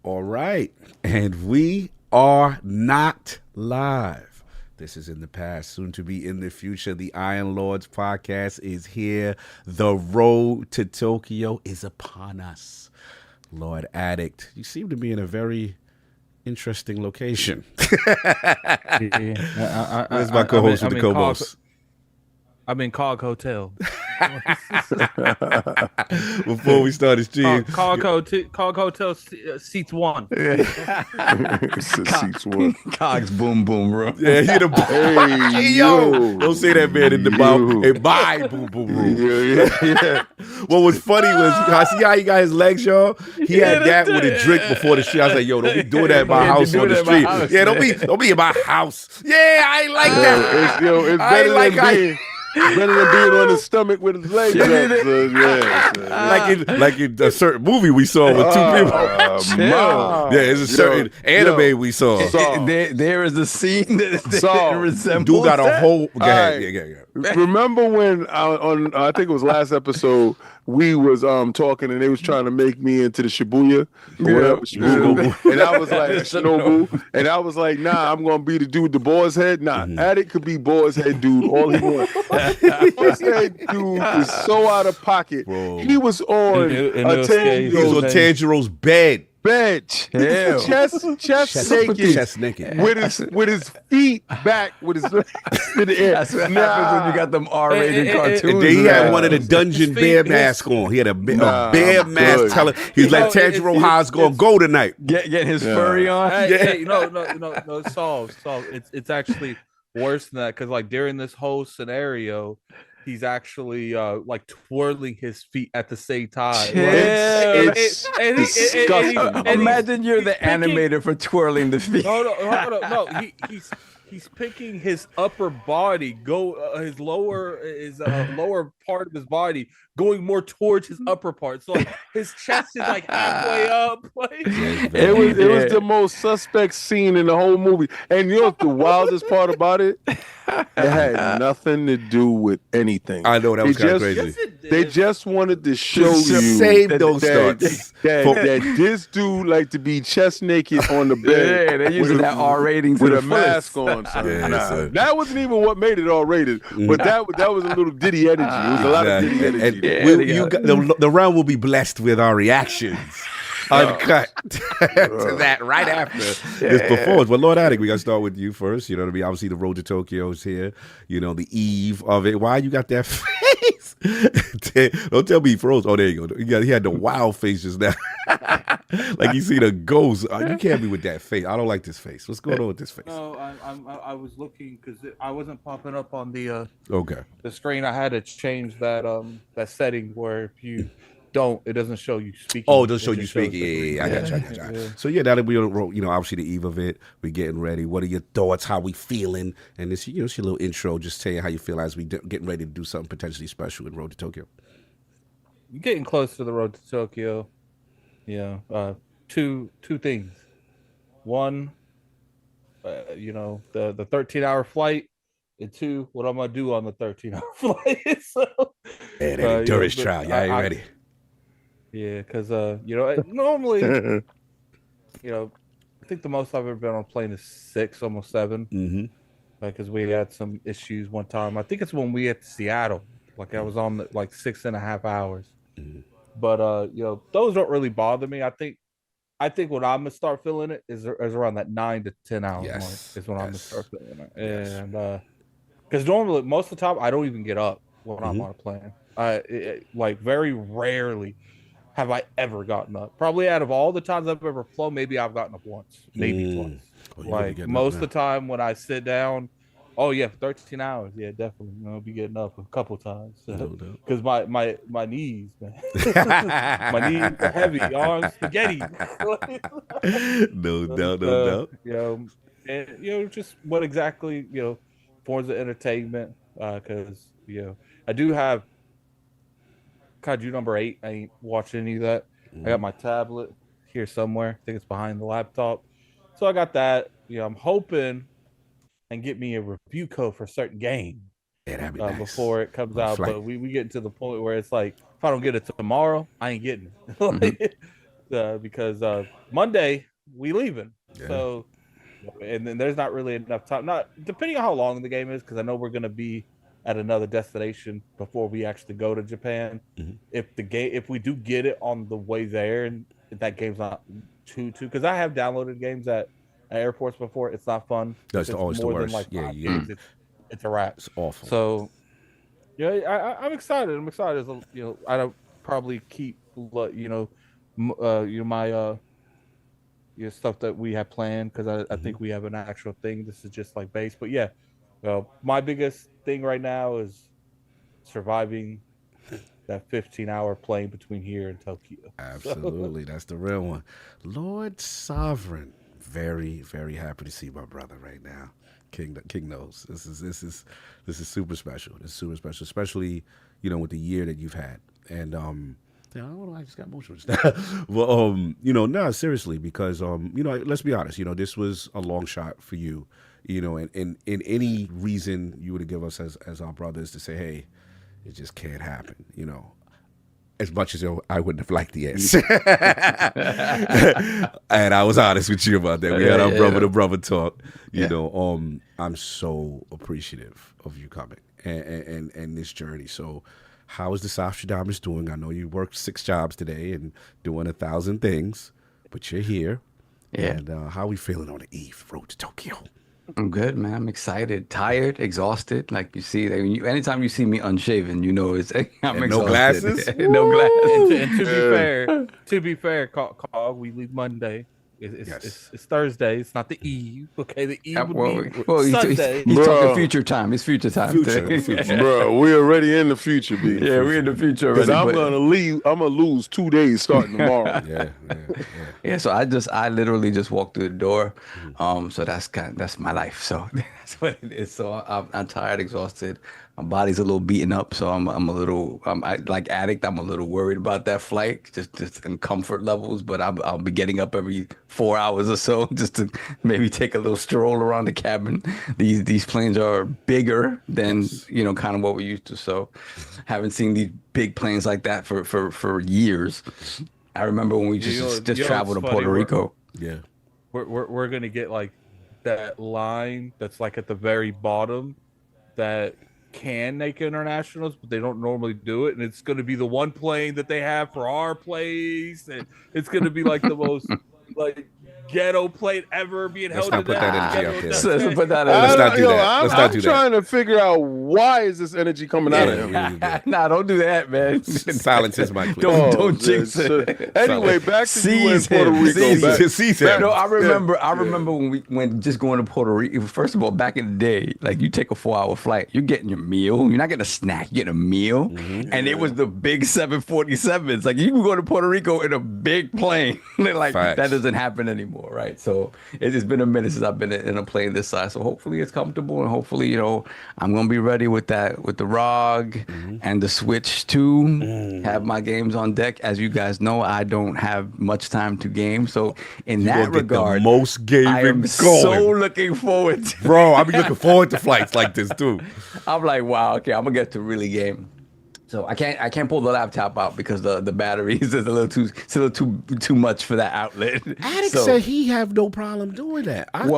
All right. And we are not live. This is in the past, soon to be in the future. The Iron Lords podcast is here. The road to Tokyo is upon us. Lord Addict, you seem to be in a very interesting location. Where's my co-host with the Cobos? I'm in Cog Hotel. Before we start the stream, Cog Hotel seats one. Seats one. Cogs boom boom room. Yeah, you the hey yo. Don't say that man in the mouth. Hey, bye boom boom room. Yeah. What was funny was I see how he got his legs, y'all. He had that with a drink before the street. I was like, yo, don't be doing that in my house on the street. Yeah, don't be in my house. Yeah, I ain't like that. It's better than being on his stomach with his legs up. Like in a certain movie we saw with two people. Yeah, it's a certain anime we saw. There is a scene that resembles Dude got a that. whole. Go ahead. Yeah. Remember when on I think it was last episode we was talking and they was trying to make me into the Shibuya or whatever Shinobu. And I was like Shinobu, and I was like, nah, I'm gonna be the dude with the boar's head. Nah, Addict could be boar's head dude all he wants. Boar's head dude is so out of pocket. Bro. He was on Tanjiro's bed. Bench, chest naked, with his feet back, with his legs in the air. That's what happens when you got them R-rated cartoons. And then he had one of the dungeon bear mask on. He had a bear mask telling he's like Tanjiro, how's gonna go tonight? Get his furry on. No, solve. It's actually worse than that because like during this whole scenario, he's actually like twirling his feet at the same time. It's disgusting. Imagine you're the animator for twirling the feet. No. He's picking his upper body, his lower part of his body, going more towards his upper part. So like, his chest is like halfway up. It was the most suspect scene in the whole movie. And you know what the wildest part about it? It had nothing to do with anything. I know that was kind of crazy. Yes, it did. They just wanted to show you save those stunts. that this dude like to be chest naked on the bed. Yeah, they using that R rating with a mask on. Son. That wasn't even what made it R rated, but that was a little Diddy energy. It was a lot of Diddy energy. The round will be blessed with our reactions. Uncut to that right after this performance. But Lord Addict, we got to start with you first. You know what I mean? Obviously, the road to Tokyo is here. You know, the eve of it. Why you got that face? Don't tell me he froze. Oh, there you go. He had the wild face just now. Like you see the ghost. You can't be with that face. I don't like this face. What's going on with this face? No, I was looking because I wasn't popping up on the the screen. I had to change that setting where if you it doesn't show you speaking. Oh, it doesn't show you speaking. Yeah. I got you. So now that we obviously the eve of it, we're getting ready. What are your thoughts? How we feeling? And this, it's your little intro. Just tell you how you feel as we getting ready to do something potentially special in Road to Tokyo. You're getting close to the Road to Tokyo. Yeah. Two things. One, the 13-hour flight. And two, what I'm gonna do on the 13-hour flight. So, that endurance trial. Yeah, you ready? Yeah, because normally, I think the most I've ever been on a plane is 6, almost 7. Mm-hmm. Because we had some issues one time. I think it's when we at Seattle. Like I was on 6.5 hours. Mm-hmm. But those don't really bother me. I think when I'm gonna start feeling it is around that 9 to 10 hours mark is when I'm gonna start feeling it. And because normally most of the time I don't even get up when I'm on a plane. Very rarely have I ever gotten up. Probably out of all the times I've ever flown, maybe I've gotten up once, maybe twice. Most of the time when I sit down, 13 hours, definitely. I'll be getting up a couple times because my knees, man, my knees are heavy, arms spaghetti. No doubt. And just what exactly forms of entertainment. Because I do have Kaiju number 8. I ain't watching any of that. I got my tablet here somewhere. I think it's behind the laptop. So I got that. I'm hoping and get me a review code for a certain game that'd be nice. Before it comes out. But we get to the point where it's like, if I don't get it tomorrow, I ain't getting it. because Monday we leaving. Yeah. So, and then there's not really enough time. Not depending on how long the game is, because I know we're gonna be at another destination before we actually go to Japan. Mhm. If we do get it on the way there, and that game's not too, because I have downloaded games at airports before, it's not fun. That's always the more than worst. like Yeah, 5 yeah. games, it's a wrap. It's awful. So, yeah, I'm excited. I'm excited. I don't probably keep my stuff that we have planned, because I think we have an actual thing. This is just like base, but yeah, my biggest thing right now is surviving that 15-hour plane between here and Tokyo. Absolutely, that's the real one. Lord Sovereign, very, very happy to see my brother right now. King knows this is super special. This is super special, especially with the year that you've had. And I don't know, I just got emotional just now. Well, no, seriously, because let's be honest, this was a long shot for you, and any reason you would give us as our brothers to say, hey, it just can't happen, as much as I wouldn't have liked the answer. And I was honest with you about that. We had our brother to brother talk. I'm so appreciative of you coming and this journey. So how is the Southstradamus doing? I know you worked 6 jobs today and doing 1,000 things, but you're here. Yeah. And how are we feeling on the eve road to Tokyo? I'm good, man. I'm excited, tired, exhausted. Like you see, anytime you see me unshaven, it's I'm exhausted. No glasses. No glasses. And to be fair, Cog, we leave Monday. It's Thursday. It's not the eve. Okay, the eve would be Sunday. He's talking future time. It's future time. Future. Bro, we're already in the future, B. Yeah, we're in the future already. Because I'm gonna leave. I'm gonna lose 2 days starting tomorrow. Yeah. So I literally just walked through the door. So that's my life. So that's what it is. So I'm tired, exhausted. My body's a little beaten up, so I'm a little like addict. I'm a little worried about that flight, just in comfort levels. But I'll be getting up every 4 hours or so just to maybe take a little stroll around the cabin. These planes are bigger than kind of what we used to. So haven't seen these big planes like that for years. I remember when we just traveled to Puerto Rico. Yeah, we're gonna get like that line that's like at the very bottom that can make internationals, but they don't normally do it, and it's going to be the one plane that they have for our place, and it's going to be like the most like ghetto plane ever being held. Let's not put that energy out there. Let's put that. Let's not do that. I'm trying to figure out why is this energy coming out of him. Nah, don't do that, man. Silence is my plea. Don't jinx it. Anyway, back to you in Puerto Rico. No, I remember when we went just going to Puerto Rico. First of all, back in the day, like you take a 4-hour flight, you're getting your meal. You're not getting a snack, you're getting a meal. Mm-hmm. And it was the big 747s. Like you can go to Puerto Rico in a big plane. Like Facts. That doesn't happen anymore, right? So it's been a minute since I've been in a plane this size. So hopefully it's comfortable, and hopefully I'm gonna be ready with the ROG and the Switch 2. Have my games on deck. As you guys know, I don't have much time to game, so in that regard, the most gaming I am so looking forward to bro. I'll be looking forward to flights like this too. I'm like, wow, okay, I'm gonna get to really game. So I can't pull the laptop out because the batteries is a little too much for that outlet. Addict said he have no problem doing that. I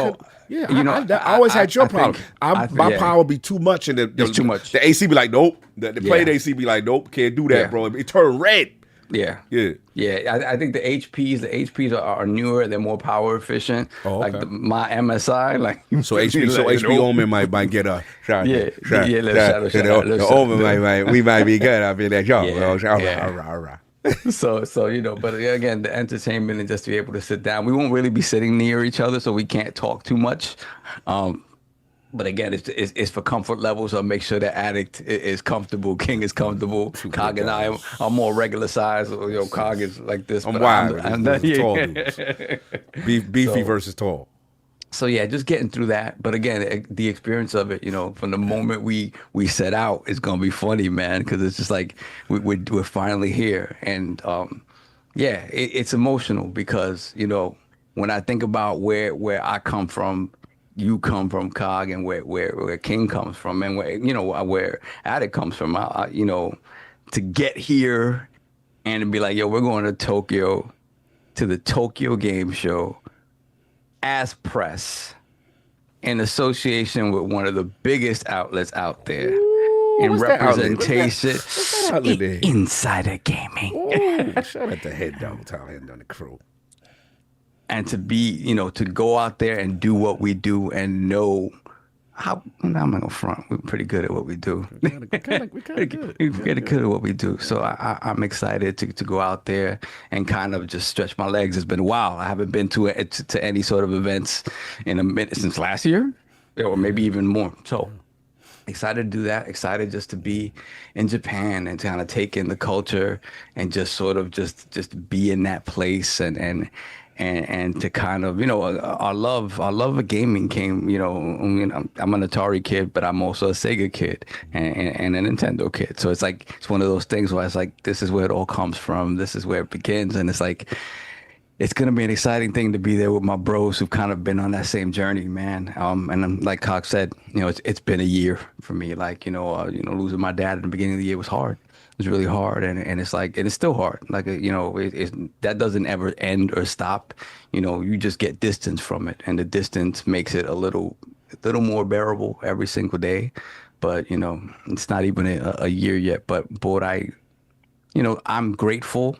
always had your problem. My power be too much, and it's too much. The AC be like, nope. The plane AC be like, nope, can't do that, bro. It turn red. Yeah. I think the HPs are newer. They're more power efficient. Oh, okay. Like my MSI, like so HP Omen might get a shot. The Omen we might be good. I mean that y'all. So but again, the entertainment and just to be able to sit down. We won't really be sitting near each other, so we can't talk too much. But again, it's for comfort levels. So I'll make sure the addict is comfortable, King is comfortable. Cog and I are more regular size. Cog is like this. I'm wide. Tall dudes. Beefy versus tall. So yeah, just getting through that. But again, the experience of it, from the moment we set out, it's gonna be funny, man, because it's just like we're finally here, and it's emotional because when I think about where I come from. You come from, Cog, and where King comes from, and where Addict comes from. To get here and to be like, yo, we're going to Tokyo, to the Tokyo Game Show as press in association with one of the biggest outlets out there. In what's that outlet? representation, What's that outlet there? Insider Gaming. Ooh, shout out to Head Dog, Tom Head on the crew. And to be, to go out there and do what we do and know how, I'm not gonna front. We're pretty good at what we do. We're kind of good. We're pretty good at what we do. So I'm excited to go out there and kind of just stretch my legs. It's been a while. I haven't been to any sort of events in a minute since last year, or maybe even more. So excited to do that. Excited just to be in Japan and to kind of take in the culture and just sort of just be in that place and to kind of, our love of gaming came, I'm an Atari kid, but I'm also a Sega kid and a Nintendo kid. So it's one of those things where it's like, this is where it all comes from. This is where it begins. And it's like, it's going to be an exciting thing to be there with my bros who've kind of been on that same journey, man. And like Cox said, it's been a year for me. Like, losing my dad at the beginning of the year was hard. It was really hard, and it's like, and it's still hard. Like, that doesn't ever end or stop. You just get distance from it, and the distance makes it a little more bearable every single day. But it's not even a year yet. But I'm grateful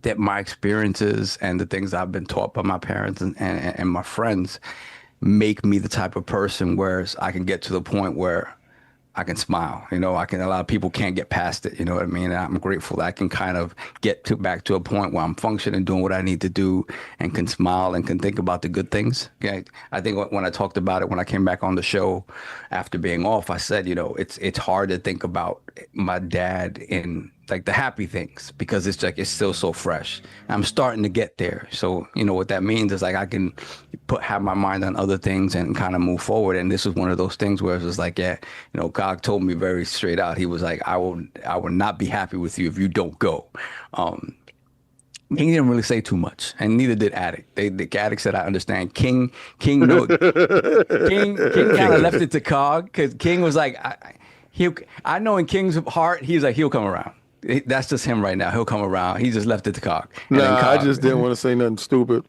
that my experiences and the things I've been taught by my parents and my friends make me the type of person where I can get to the point where I can smile. A lot of people can't get past it. You know what I mean? And I'm grateful that I can kind of get back to a point where I'm functioning, doing what I need to do, and can smile and can think about the good things. Okay. I think when I talked about it, when I came back on the show after being off, I said, it's hard to think about my dad in like the happy things because it's it's still so fresh. I'm starting to get there. So, what that means is like I can have my mind on other things and kind of move forward. And this was one of those things where it was like, God told me very straight out. He was like, I will not be happy with you if you don't go. He didn't really say too much, and neither did Addict. The Addict said, I understand. King kind of left it to Cog because King was like, I know in King's heart, he's like, he'll come around. That's just him right now. He'll come around. He just left it to Cog. I just didn't want to say nothing stupid.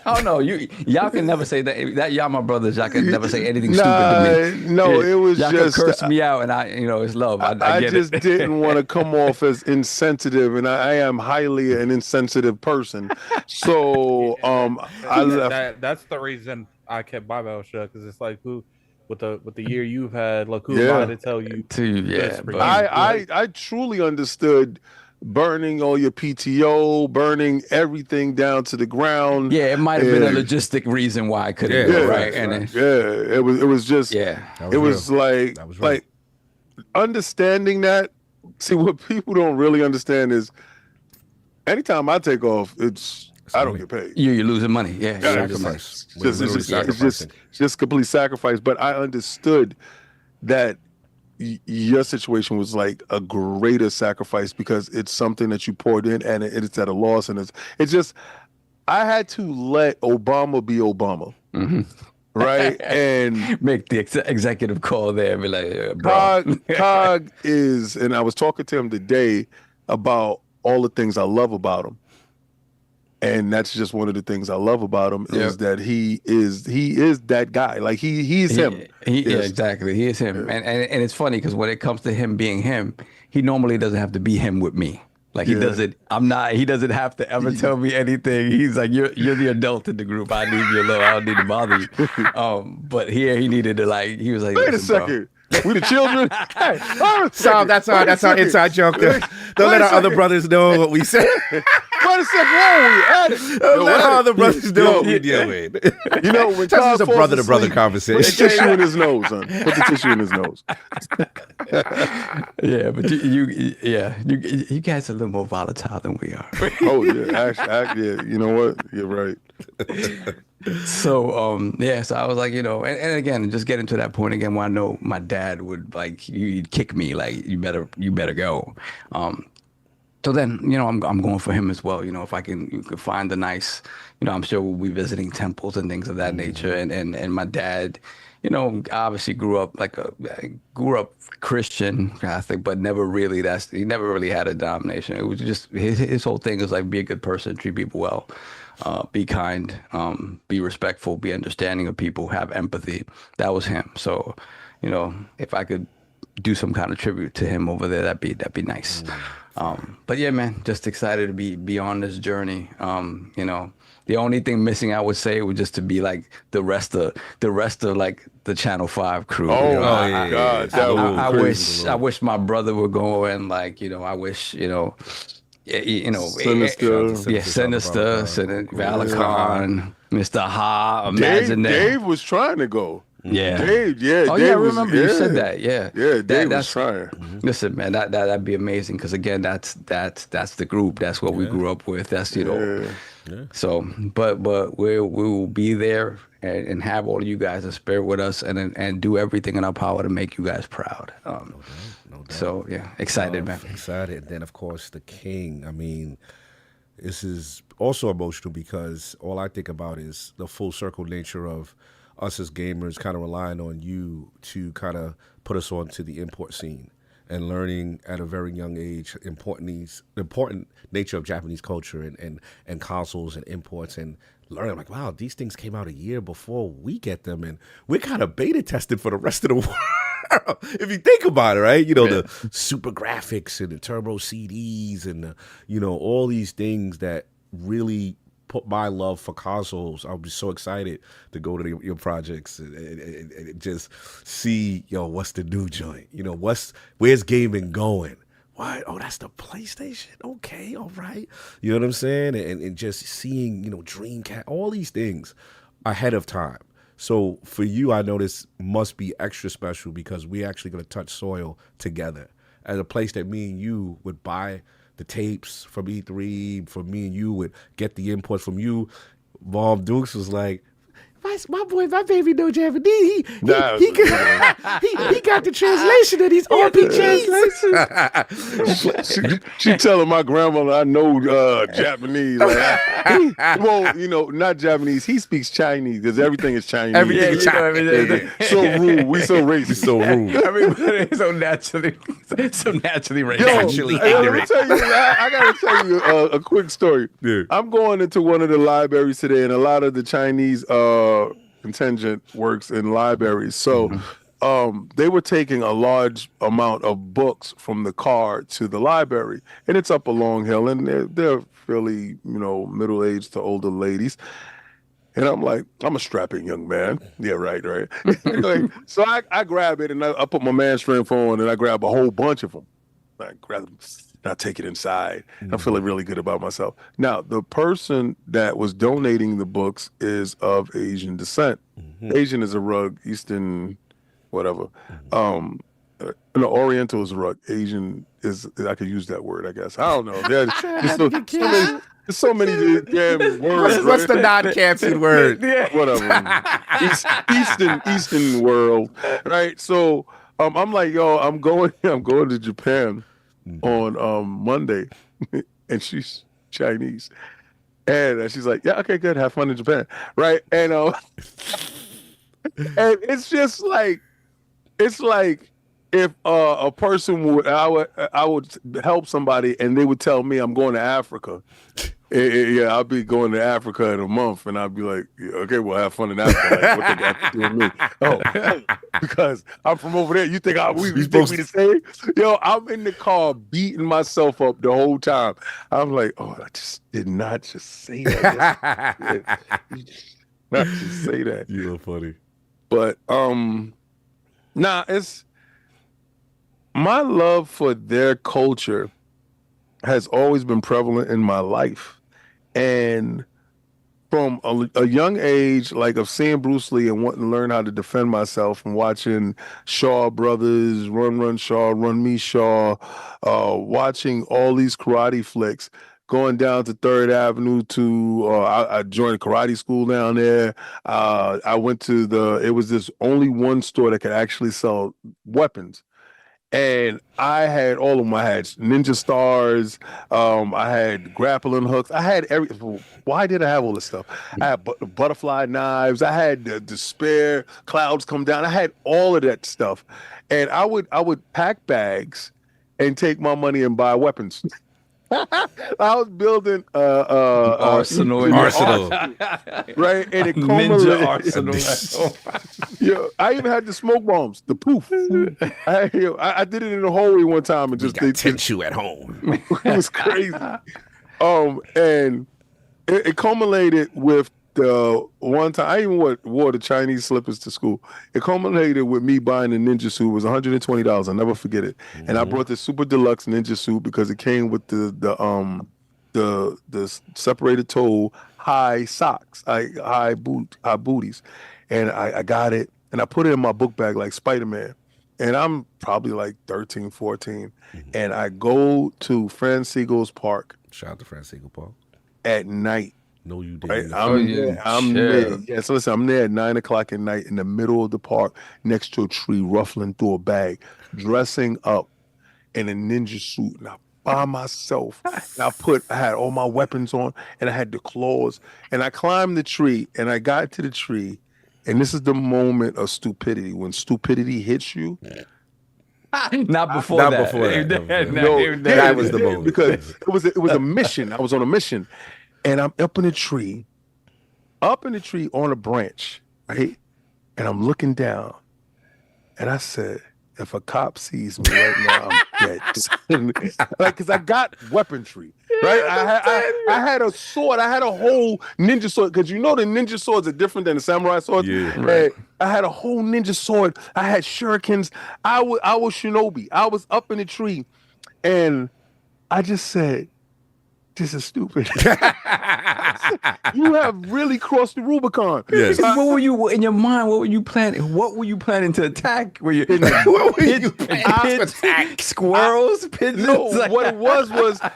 Oh no, y'all can never say that. That y'all my brothers. Y'all can never say anything stupid to me. No, it was y'all just can curse me out, and it's love. I get just it. didn't want to come off as insensitive, and I am highly an insensitive person. So I left. That's the reason I kept my mouth shut because it's like with the year you've had, look, who am I to tell you? I truly understood burning all your PTO, burning everything down to the ground. Yeah, it might have been a logistic reason why I couldn't go, right? And it was just like understanding that. See, what people don't really understand is anytime I take off, I don't get paid. You're losing money. Yeah, sacrifice. It's just complete sacrifice. But I understood that your situation was like a greater sacrifice because it's something that you poured in and it's at a loss, and it's just I had to let Obama be Obama. Mm-hmm. Right? And make the executive call there and be like, bro. Cog is, and I was talking to him today about all the things I love about him. And that's just one of the things I love about him is that he is that guy. Like he's him. Yeah, exactly. He is him. Yeah. And it's funny because when it comes to him being him, he normally doesn't have to be him with me. Like he doesn't. He doesn't have to ever tell me anything. He's like, you're the adult in the group. I need you alone. I don't need to bother you. But here he needed to he was like, wait a second. We the children. Hey, so that's our inside joke. Don't let our other brothers know what we said. Wait a second. Don't let our other brothers know what we deal with. When it's a brother-to-brother conversation. Put the tissue in his nose, son. Put the tissue in his nose. Yeah, but you guys are a little more volatile than we are. Oh yeah, actually, you know what? You're right. So so I was like, and again, just getting to that point again where I know my dad would he'd kick me like you better go. So then, I'm going for him as well. If you could find a nice, I'm sure we'll be visiting temples and things of that nature. And my dad, obviously grew up Christian Catholic, but never really he never really had a denomination. It was just his whole thing is like be a good person, treat people well, be kind, be respectful, be understanding of people, have empathy. That was him. So, if I could do some kind of tribute to him over there, that'd be nice. But yeah, man, just excited to be on this journey. The only thing missing, I would say, would just to be like the rest of like the Channel 5 crew. Oh my God, I wish my brother would go, and like, I wish, Sinister. Sinister, Valakon, Mr. Ha. Imagine that. Dave was trying to go. Yeah. Dave, Oh, Dave yeah, I remember you said that. Yeah. Yeah, Dave was trying. Listen, man, that'd be amazing because again, that's the group. That's what we grew up with. That's So, but we will be there and have all of you guys in spirit with us and do everything in our power to make you guys proud. No doubt. So yeah, excited, man. Excited. And then of course the king. I mean, this is also emotional because all I think about is the full circle nature of us as gamers kind of relying on you to kind of put us onto the import scene and learning at a very young age important nature of Japanese culture and consoles and imports and learning like, wow, these things came out a year before we get them and we're kind of beta tested for the rest of the world. If you think about it, right? The super graphics and the turbo CDs and all these things that really put my love for consoles. I'll be so excited to go to your projects and just see, what's the new joint? Where's gaming going? What? Oh, that's the PlayStation? Okay, all right. You know what I'm saying? And just seeing, Dreamcast, all these things ahead of time. So for you, I know this must be extra special because we're actually going to touch soil together at a place that me and you would buy the tapes from E3, from me and you would get the inputs from you. Mom Dukes was like, my baby know Japanese. He got the translation of these RPGs. she telling my grandmother I know Japanese. Like, not Japanese. He speaks Chinese because everything is Chinese. Everything is Chinese. So rude. We so racist. So rude. Everybody is so naturally racist. Naturally ignorant. I gotta tell you a quick story. Yeah. I'm going into one of the libraries today, and a lot of the Chinese contingent works in libraries. So they were taking a large amount of books from the car to the library, and it's up a long hill, and they're fairly, middle-aged to older ladies. And I'm like, I'm a strapping young man. Yeah, right. So I grab it, and I put my man strength on, and I grab a whole bunch of them. I grab them, and I take it inside. I'm feeling really good about myself. Now, the person that was donating the books is of Asian descent. Asian is a rug, Eastern, whatever. Oriental is a rug. Asian is, I could use that word, I guess. I don't know. There's so many damn words. What's the non-canceled word? Whatever. Eastern world, right? So I'm like, I'm going to Japan on Monday, and she's Chinese, and she's like, yeah, okay, good, have fun in Japan, right? And and it's just like, it's like if a person I would help somebody and they would tell me I'm going to Africa. Yeah, I'll be going to Africa in a month, and I'll be like, yeah, okay, well, have fun in Africa. Like, what they got to do with me? Oh, because I'm from over there. You think we think we the same? Yo, I'm in the car beating myself up the whole time. I'm like, oh, I just did not just say that. Not just say that. You're funny. But it's my love for their culture has always been prevalent in my life. And from a young age, like of seeing Bruce Lee and wanting to learn how to defend myself and watching Shaw Brothers, Run Shaw, Run Me Shaw, watching all these karate flicks, going down to 3rd Avenue to, I joined a karate school down there. I went to it was this only one store that could actually sell weapons. And I had all of them. I had ninja stars. I had grappling hooks. I had every. Why did I have all this stuff? I had butterfly knives. I had the spare clouds come down. I had all of that stuff, and I would pack bags and take my money and buy weapons. I was building arsenal, right? And it ninja arsenal. I even had the smoke bombs, the poof. I did it in the hallway one time and just tent you at home. It was crazy. And it culminated with the one time I even wore the Chinese slippers to school. It culminated with me buying a ninja suit. It was $120. I'll never forget it. And I brought the super deluxe ninja suit because it came with the separated toe high socks, high booties. And I got it and I put it in my book bag like Spider-Man. And I'm probably like 13, 14. And I go to Fran Siegel's park. Shout out to Fran Siegel Park. At night. No, you Right? didn't. I'm there. Yeah, so listen, I'm there at 9 o'clock at night in the middle of the park next to a tree, ruffling through a bag, dressing up in a ninja suit. And I by myself. And I had all my weapons on and I had the claws. And I climbed the tree and I got to the tree. And this is the moment of stupidity. When stupidity hits you. Not before that. That was the moment. Because it was a mission. I was on a mission. And I'm up in a tree on a branch, right? And I'm looking down. And I said, if a cop sees me right now, I'm dead. Like, because I got weaponry, right? I had a sword. I had a whole ninja sword. Because you know the ninja swords are different than the samurai swords. Yeah, right. I had a whole ninja sword. I had shurikens. I was shinobi. I was up in the tree. And I just said, this is stupid. You have really crossed the Rubicon. Yes. What were you in your mind? What were you planning? What were you planning to attack? Were you What were you planning to attack? Squirrels, pigeons? No, what it was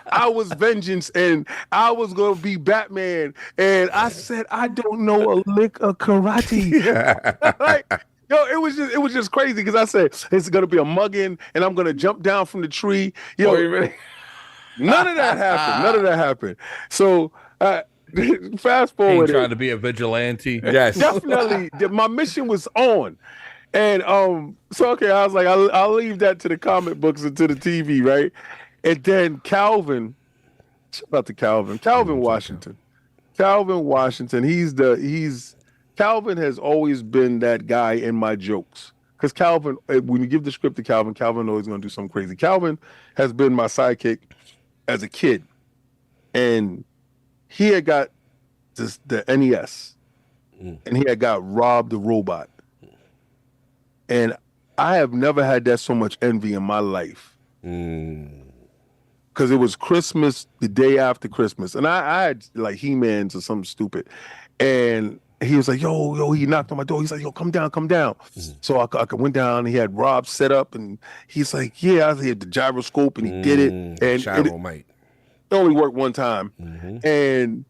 I was vengeance, and I was gonna be Batman, and I said I don't know a lick of karate. Like, yo, it was just crazy because I said it's gonna be a mugging, and I'm gonna jump down from the tree. Yo, none of that happened. So fast forward. Trying to be a vigilante. Yes, definitely. My mission was on, and so okay, I was like, I'll leave that to the comic books and to the TV, right? And then Calvin, shout out to Calvin Washington. Calvin has always been that guy in my jokes. Because Calvin, when you give the script to Calvin knows he's gonna do something crazy. Calvin has been my sidekick as a kid, and he had got the NES, and he had got Rob the Robot, and I have never had that so much envy in my life, because it was Christmas the day after Christmas, and I had like He-Mans or something stupid, and he was like, yo, he knocked on my door. He's like, yo, come down. So I went down, and he had Rob set up, and he's like, yeah, I had the gyroscope, and he did it. And it only worked one time. And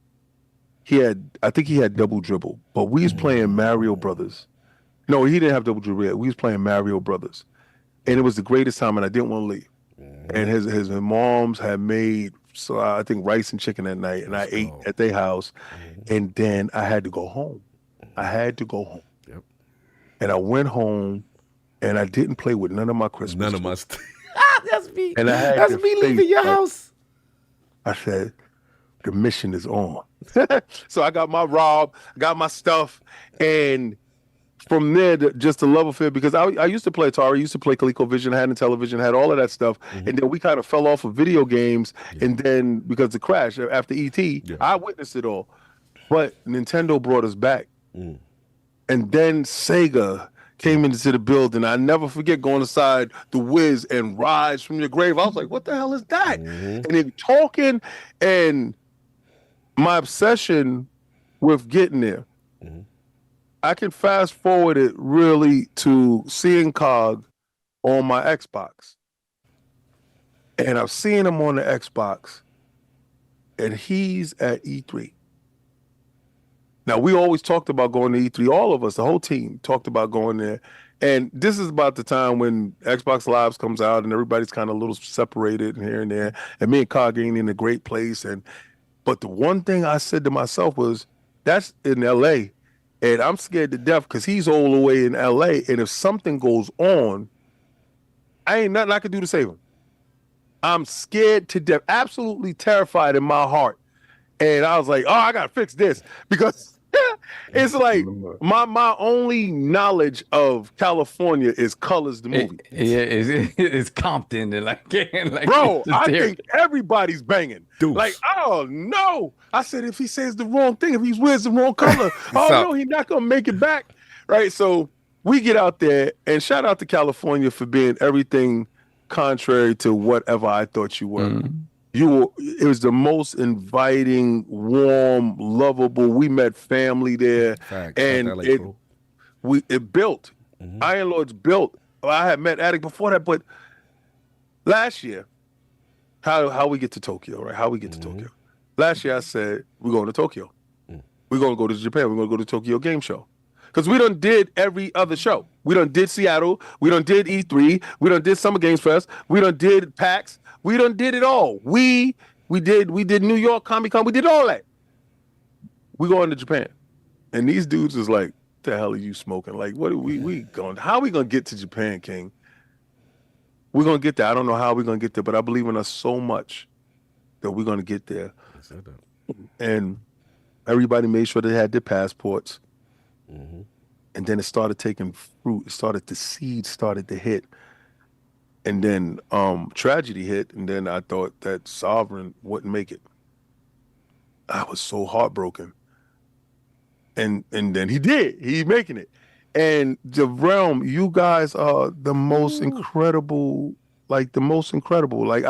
I think he had double dribble, but we was playing Mario Brothers. No, he didn't have double dribble yet. We was playing Mario Brothers. And it was the greatest time, and I didn't want to leave. And his moms had made, so I think rice and chicken that night, and I ate at their house, and then I had to go home. Yep. And I went home, and I didn't play with none of my Christmas. None of my That's me. And that's me leaving your house. I said, the mission is on. So I got my Rob, got my stuff, and from there, just the love affair, because I used to play Atari, used to play ColecoVision, had a television, had all of that stuff, and then we kind of fell off of video games, and then because the crash after E.T., I witnessed it all. But Nintendo brought us back, and then Sega came into the building. I never forget going inside the Wiz and Rise from Your Grave. I was like, what the hell is that? And then talking, and my obsession with getting there. I can fast forward it really to seeing Cog on my Xbox. And I've seen him on the Xbox, and he's at E3. Now, we always talked about going to E3. All of us, the whole team, talked about going there. And this is about the time when Xbox Live comes out and everybody's kind of a little separated here and there. And me and Cog ain't in a great place. But the one thing I said to myself was, that's in LA. And I'm scared to death because he's all the way in LA. And if something goes on, I ain't nothing I can do to save him. I'm scared to death, absolutely terrified in my heart. And I was like, oh, I got to fix this because it's like my only knowledge of California is Colors, the movie. It's Compton and like bro, I think everybody's banging. Deuce. Like, oh no. I said, if he says the wrong thing, if he wears the wrong color, oh no, he's not going to make it back. Right. So we get out there, and shout out to California for being everything contrary to whatever I thought you were. It was the most inviting, warm, lovable. We met family there. Facts. And it built. Iron Lords built. I had met Attic before that, but last year, how we get to Tokyo, right? How we get to Tokyo. Last year I said, we're going to Tokyo. We're going to go to Japan. We're going to go to Tokyo Game Show. Because we done did every other show. We done did Seattle. We done did E3. We done did Summer Games Fest. We done did PAX. We done did it all. We did New York Comic Con. We did all that. We going to Japan. And these dudes is like, the hell are you smoking? Like, what are we going? How are we going to get to Japan, King? We're going to get there. I don't know how we're going to get there, but I believe in us so much that we're going to get there. And everybody made sure they had their passports. And then it started taking fruit. The seed started to hit. And then tragedy hit. And then I thought that Sovereign wouldn't make it. I was so heartbroken. And then he did. He's making it. And the realm, you guys are the most incredible, like the most incredible. Like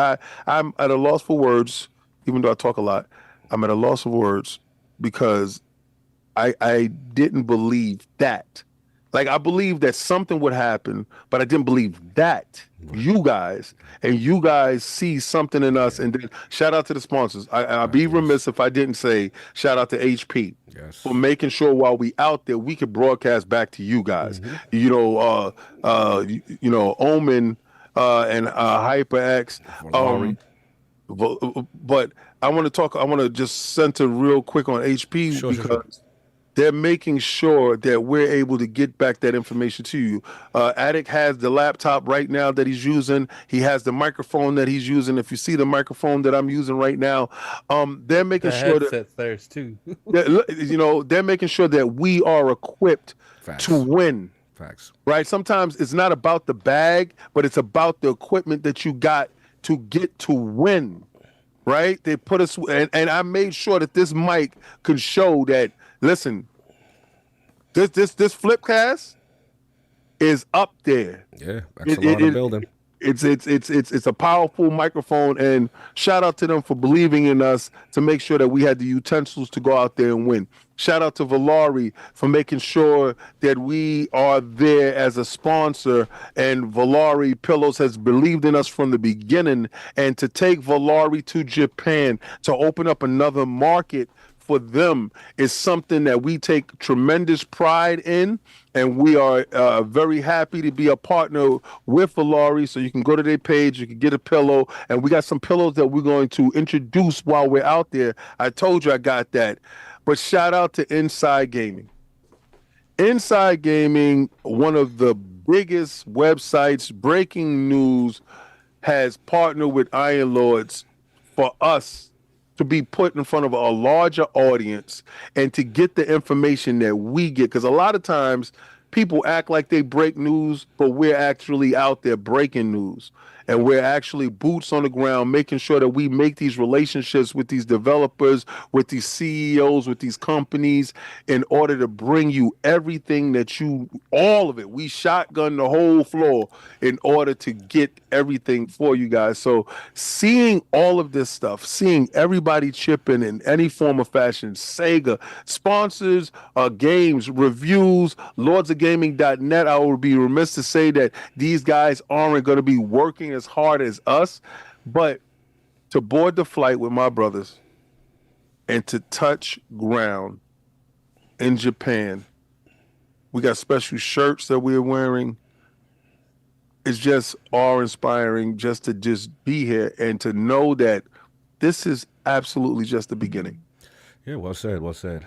I'm at a loss for words, even though I talk a lot. I'm at a loss of words because I didn't believe that. Like, I believed that something would happen, but I didn't believe that you guys see something in us. And then shout out to the sponsors. I'd be remiss if I didn't say shout out to HP for making sure while we out there, we could broadcast back to you guys. You know, Omen and HyperX. But I want to just center real quick on HP because they're making sure that we're able to get back that information to you. Attic has the laptop right now that he's using. He has the microphone that he's using. If you see the microphone that I'm using right now, they're making sure that there's too. They're making sure that we are equipped to win. Facts. Right? Sometimes it's not about the bag, but it's about the equipment that you got to get to win. Right? They put us, and I made sure that this mic could show that. Listen, this Flipcast is up there. Yeah, that's a lot of building. It's a powerful microphone, and shout out to them for believing in us to make sure that we had the utensils to go out there and win. Shout out to Valari for making sure that we are there as a sponsor, and Valari Pillows has believed in us from the beginning, and to take Valari to Japan to open up another market for them is something that we take tremendous pride in, and we are very happy to be a partner with Valari. So you can go to their page, you can get a pillow, and we got some pillows that we're going to introduce while we're out there. I told you I got that. But shout out to Inside Gaming. Inside Gaming, one of the biggest websites, breaking news, has partnered with Iron Lords for us to be put in front of a larger audience and to get the information that we get. Because a lot of times people act like they break news, but we're actually out there breaking news. And we're actually boots on the ground, making sure that we make these relationships with these developers, with these CEOs, with these companies, in order to bring you everything that all of it. We shotgun the whole floor in order to get everything for you guys. So seeing all of this stuff, seeing everybody chip in any form of fashion, Sega, sponsors, games, reviews, lordsofgaming.net, I would be remiss to say that these guys aren't going to be working as hard as us, but to board the flight with my brothers and to touch ground in Japan, we got special shirts that we're wearing, is just awe-inspiring just to just be here and to know that this is absolutely just the beginning. Yeah, well said, well said.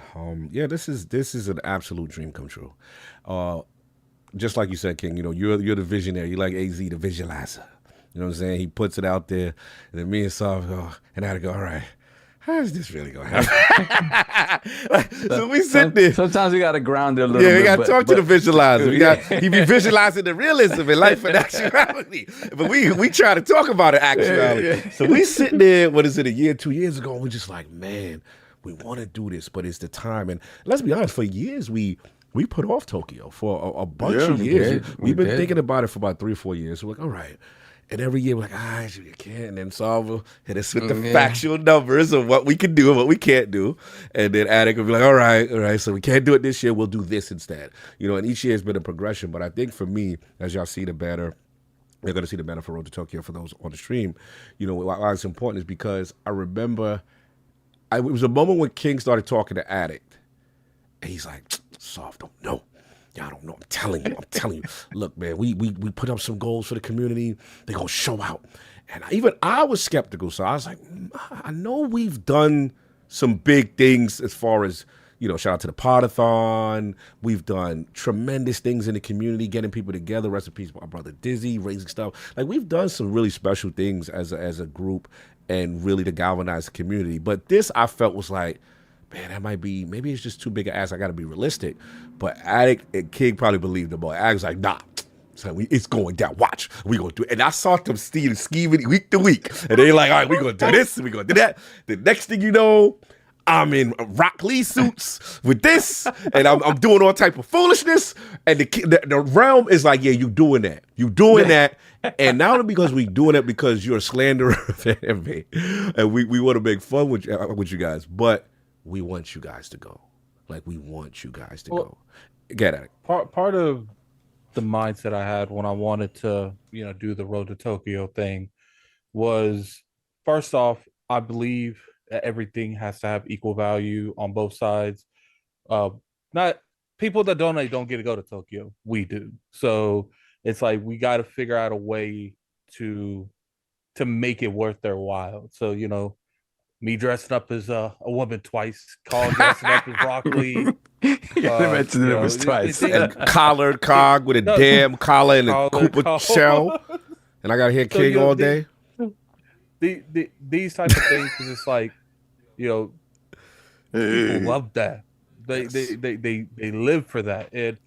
Yeah, this is an absolute dream come true. Just like you said, King, you're the visionary. You like AZ, the visualizer. You know what I'm saying? He puts it out there, and then me and Sav go, and I go, all right, how is this really going to happen? So we sit there. Sometimes we got to ground it a little bit. Yeah, we got to talk to the visualizer. He be visualizing the realism in life and actuality. But we try to talk about it actuality. Yeah. So we sit there, what is it, a year, 2 years ago, and we're just like, man, we want to do this, but it's the time. And let's be honest, for years, we put off Tokyo for a bunch of years. We've been thinking about it for about 3 or 4 years. We're like, all right. And every year we're like, you can't. And then Salva hit us with the factual numbers of what we can do and what we can't do. And then Attic would be like, all right, so we can't do it this year. We'll do this instead. And each year has been a progression. But I think for me, as y'all see the banner, you're going to see the banner for Road to Tokyo for those on the stream. Why it's important is because I remember it was a moment when King started talking to Addict. And he's like, Salva, don't know. Y'all don't know. I'm telling you. Look, man, we put up some goals for the community. They're going to show out. And I was skeptical. So I was like, I know we've done some big things as far as, shout out to the Podathon. We've done tremendous things in the community, getting people together. Rest in peace, my brother Dizzy, raising stuff. Like, we've done some really special things as a group and really to galvanize the community. But this, I felt, was like, man, that might be, maybe it's just too big an ask. I got to be realistic. But Addict and King probably believed the boy. Addict's like, nah, so it's going down. Watch, we going to do it. And I saw them scheming week to week. And they like, all right, we going to do this, and we going to do that. The next thing you know, I'm in Rock Lee suits with this, and I'm doing all type of foolishness. And the realm is like, yeah, you doing that. You doing that. And not only because we doing it because you're a slanderer of anime, and we want to make fun with you guys, but we want you guys to go. Like, we want you guys to go. Get at it. Part of the mindset I had when I wanted to, do the Road to Tokyo thing was, first off, I believe that everything has to have equal value on both sides. Not people that donate don't get to go to Tokyo. We do. So it's like we got to figure out a way to make it worth their while. So, me dressing up as a woman twice, Cog dressing up as Rock Lee. I mentioned it was twice. And collared Cog with a damn collar and a Koopa shell. And I got to hear King all day. These type of things is just like, people love that. They live for that. And,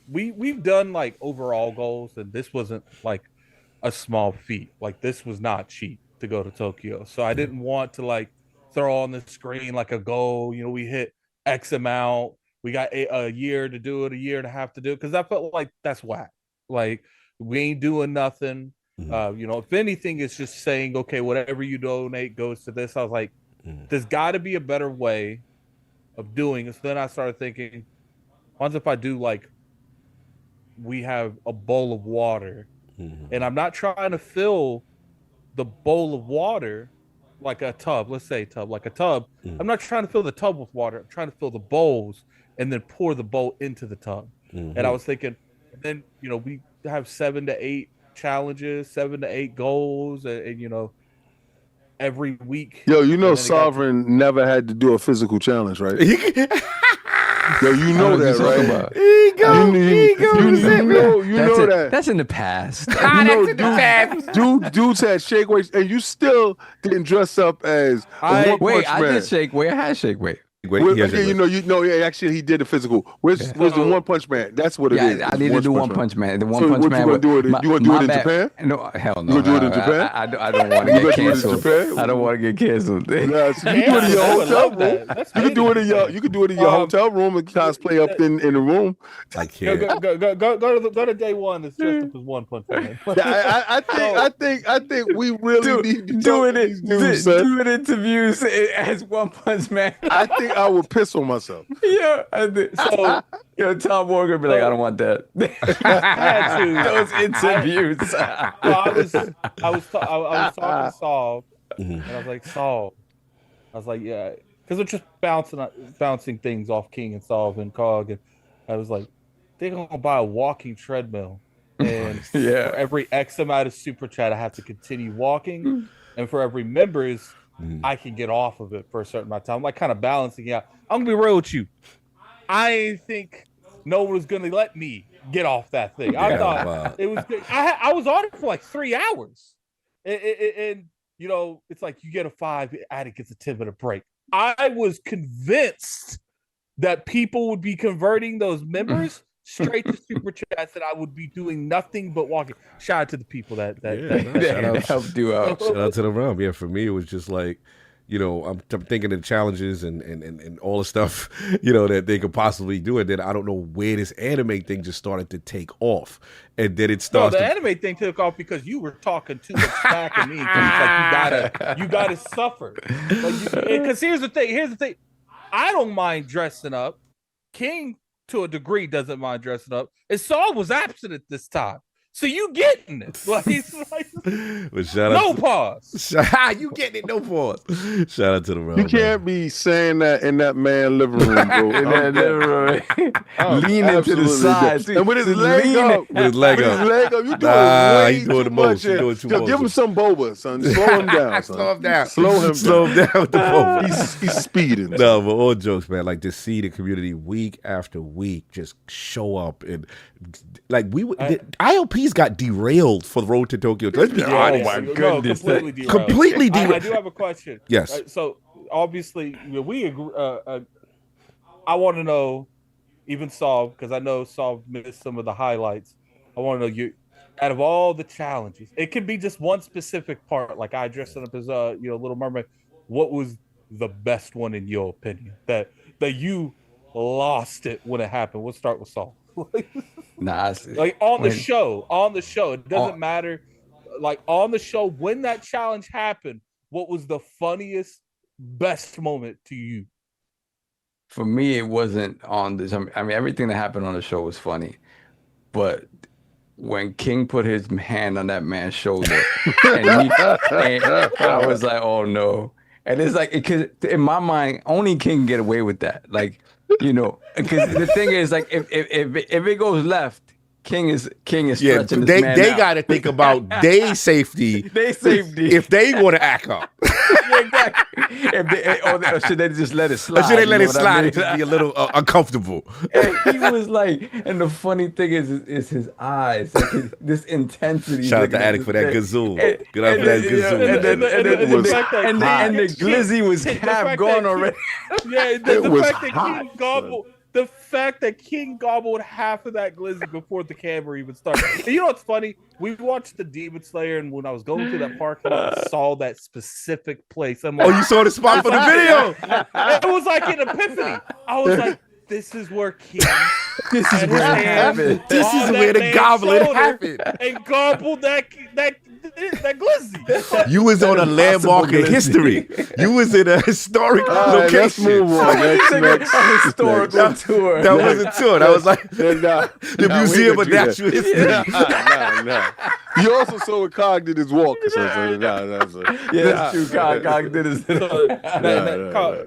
we've done like overall goals, and this wasn't like a small feat. Like, this was not cheap to go to Tokyo. So I didn't want to like throw on the screen like a goal, we hit X amount, we got a year to do it, a year and a half to do it, because I felt like that's whack. Like, we ain't doing nothing. If anything, it's just saying, okay, whatever you donate goes to this. I was like, there's got to be a better way of doing it. So then I started thinking, what if I do like, we have a bowl of water, and I'm not trying to fill the bowl of water like a tub, let's say tub, like a tub. I'm not trying to fill the tub with water. I'm trying to fill the bowls and then pour the bowl into the tub. And I was thinking, then, we have 7 to 8 challenges, 7 to 8 goals, and every week. Yo, Sovereign never had to do a physical challenge, right? Yo, you know that, right? You know that. That's in the past. That's in the past. Dudes had shake weights, and you still didn't dress up as a Wait, I did shake weight. I had shake weight. Actually, he did a physical. Where's the One Punch Man? That's what it is. I need to do One Punch Man. The One Punch Man. You gonna do it in Japan? No, hell no. You gonna do it in Japan? I don't want to get canceled. I don't want to get canceled. You can do it in your hotel room. You can do it in your hotel room and cosplay up in the room. Like here. Go to day one. It's just up as One Punch Man. I think we really need to doing interviews as One Punch Man. I think I would piss on myself. Yeah, I did. So, Tom Morgan would be like, I don't want that. I had to. Those interviews. I was talking to Saul, and I was like, Saul. I was like, yeah, because we're just bouncing things off King and Saul and Cog, and I was like, they're gonna buy a walking treadmill And for every X amount of super chat, I have to continue walking, and for every members, I can get off of it for a certain amount of time. I'm like kind of balancing out. I'm gonna be real with you. I think no one was gonna let me get off that thing. I thought it was good. I was on it for like 3 hours, and you know, it's like you get a 5, addict gets a 10-minute break. I was convinced that people would be converting those members straight to super chats, and I would be doing nothing but walking. Shout out to the people that helped you out. Shout out to the realm. Yeah, for me, it was just like, you know, I'm thinking of the challenges and all the stuff, you know, that they could possibly do. And then I don't know where this anime thing just started to take off. And then it starts. No, the anime thing took off because you were talking too much smack at me. Like you gotta suffer. Because here's the thing. I don't mind dressing up. King, to a degree, doesn't mind dressing up. And Saul was absent at this time. So you getting it. Like, no pause. You getting it, no pause. Shout out to the room. You can't be saying that in that man living room, bro. In that living room. Leaning to the side. And with his leg up. With his leg up. You doing way doing the most. You're doing too much. Give him some boba, son. Slow him down, son. Slow him down. Slow him down with the boba. He's speeding. No, but all jokes, man. Like, to see the community week after week just show up, and like the ILPs got derailed for the road to Tokyo. Let's be honest. Oh my goodness, completely derailed. I do have a question. Yes. So obviously, we agree. I want to know, even Saul, because I know Saul missed some of the highlights. I want to know, you, out of all the challenges, it can be just one specific part. Like I dressed up as Little Mermaid. What was the best one in your opinion? That you lost it when it happened. We'll start with Saul. Nah, like on the show, it doesn't matter. Like on the show, when that challenge happened, what was the funniest, best moment to you? For me, it wasn't on this. I mean, everything that happened on the show was funny, but when King put his hand on that man's shoulder, and I was like, "Oh no!" And it's like, because in my mind, only King can get away with that. Like, you know, because the thing is, like, if it goes left, King is stretching this man they out. got to think about their safety. If they want to act up. Yeah, exactly. Or should they just let it slide? Or should they let it slide and just be a little uncomfortable? And he was like, and the funny thing is his eyes, like this intensity. Shout out to Attic for that gazoo. Good up for that gazoo. And the glizzy was half gone already. Yeah, the fact that King gobbled half of that glizzy before the camera even started. And you know what's funny? We watched the Demon Slayer, and when I was going through that parking lot, I saw that specific place. I'm like, you saw the spot for the video? It was like an epiphany. I was like, this is where King. This is where it happened. This is where the gobbling happened. And gobbled that glizzy. You was on a landmark in history. You was in a historic location. Let's move on. Next. Historical tour. That was a tour. That was like the Museum of Natural History. No. You also saw what Cog did his walk. That's true. Cog did his.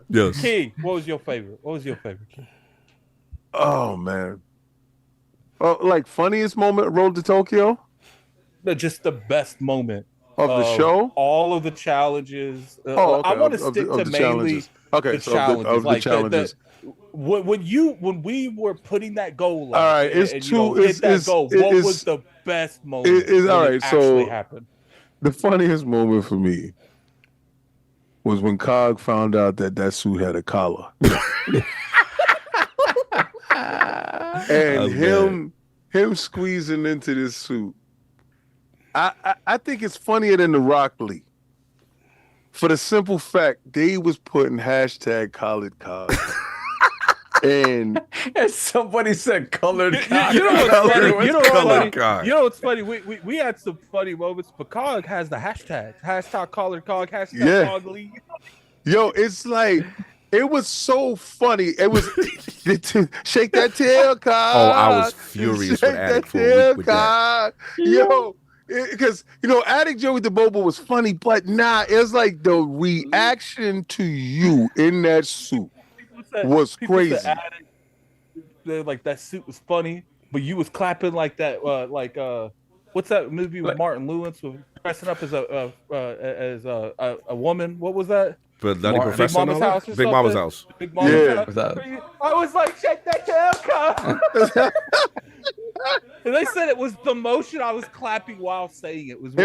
Yes. King, what was your favorite? King? Oh man. Like funniest moment Road to Tokyo? No, just the best moment of the show. All of the challenges. Okay. I want to stick to mainly the challenges. Of the challenges. When we were putting that goal. All right, it's two. What was the best moment? All right, so happened? The funniest moment for me was when Cog found out that suit had a collar. And him squeezing into this suit. I think it's funnier than the Rock Lee. For the simple fact they was putting hashtag collared Cog. And somebody said colored Cog. You know what's funny? We had some funny moments, but Cog has the hashtag collared Cog, hashtag Cog Lee. Yo, it's like it was so funny. It was shake that tail, Cog. Oh, I was furious with Attic for a week with that. Yo, because Attic Joe with the Bobo was funny, but it's like the reaction to you in that suit was crazy. Like that suit was funny. but you was clapping like that, what's that movie with Martin Lewis with dressing up as a woman? What was that? But Nutty Professor. Big Mama's house. Big Mama's house. Big Mama's house. That? I was like, shake that tail, and they said it was the motion I was clapping while saying it was. It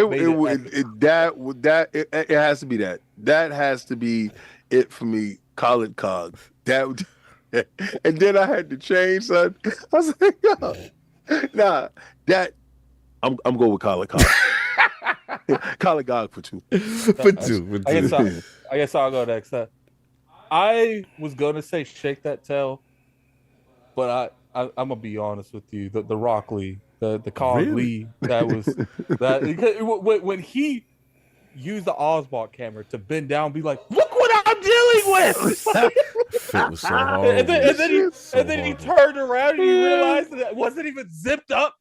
has to be that. That has to be it for me. Khaled Cog. That. And then I had to change, son. I was like, yo, nah, that I'm going with Khaled Cog. Khaled Cog for two. For two. I guess I'll go next. I was gonna say shake that tail, but I'm gonna be honest with you. The Rock Lee, the Cog Really? Lee, that was that when he used the Oswald camera to bend down, and be like, look what I'm dealing with. It was so hard. And then he turned around and he realized that it wasn't even zipped up.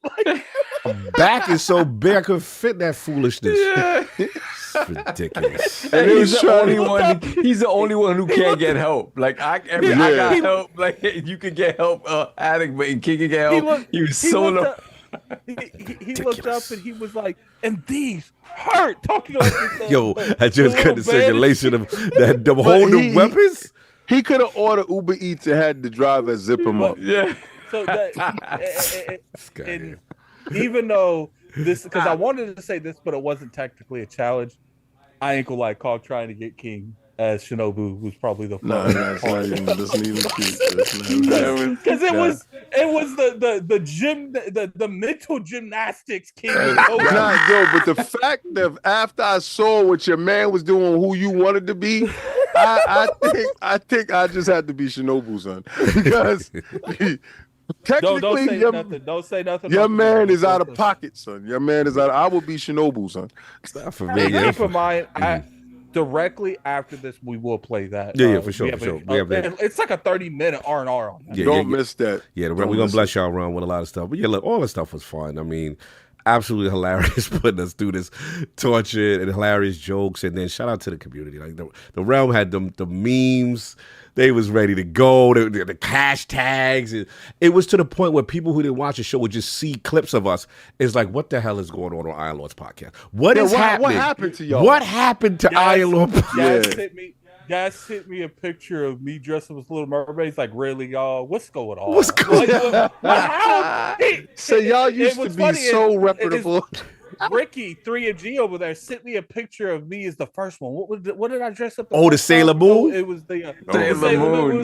Back is so big I could fit that foolishness. Yeah. It's ridiculous. And he's the only one who can't get help. Like I got help. Like you could get help, addict, but King could get help. He was so low. He looked up and he was like, and these hurt. Talking like this. Yo, I just cut the circulation of the whole new weapons. He could have ordered Uber Eats and had the driver zip him up. Yeah. So that, and even though this, because I wanted to say this, but it wasn't technically a challenge. I ain't gonna like Cog trying to get King as Shinobu, who's probably the that's not even cute. Because it was the mental gymnastics King. But the fact that after I saw what your man was doing, who you wanted to be, I think I just had to be Shinobu, son, because technically, don't say nothing. Your man is out of pocket, son. Your man is out. I will be Shinobu, son. For me, keep in mind, directly after this, we will play that. Yeah, for sure. It's like a 30-minute R&R on that. Don't miss that. Yeah, we're gonna bless y'all around with a lot of stuff. But yeah, look, all the stuff was fun. I mean, absolutely hilarious putting us through this torture and hilarious jokes. And then shout out to the community. Like the realm had the memes. They was ready to go. The hashtags. It was to the point where people who didn't watch the show would just see clips of us. It's like, what the hell is going on ILP's podcast? What happening? What happened to y'all? What happened to ILP? Guys sent me a picture of me dressed up as Little Mermaid. He's like, really, y'all? What's going on? What's going on? So y'all used to be so reputable. Ricky 3G over there sent me a picture of me as the first one. What did I dress up? The Sailor Moon. It was the Sailor Moon.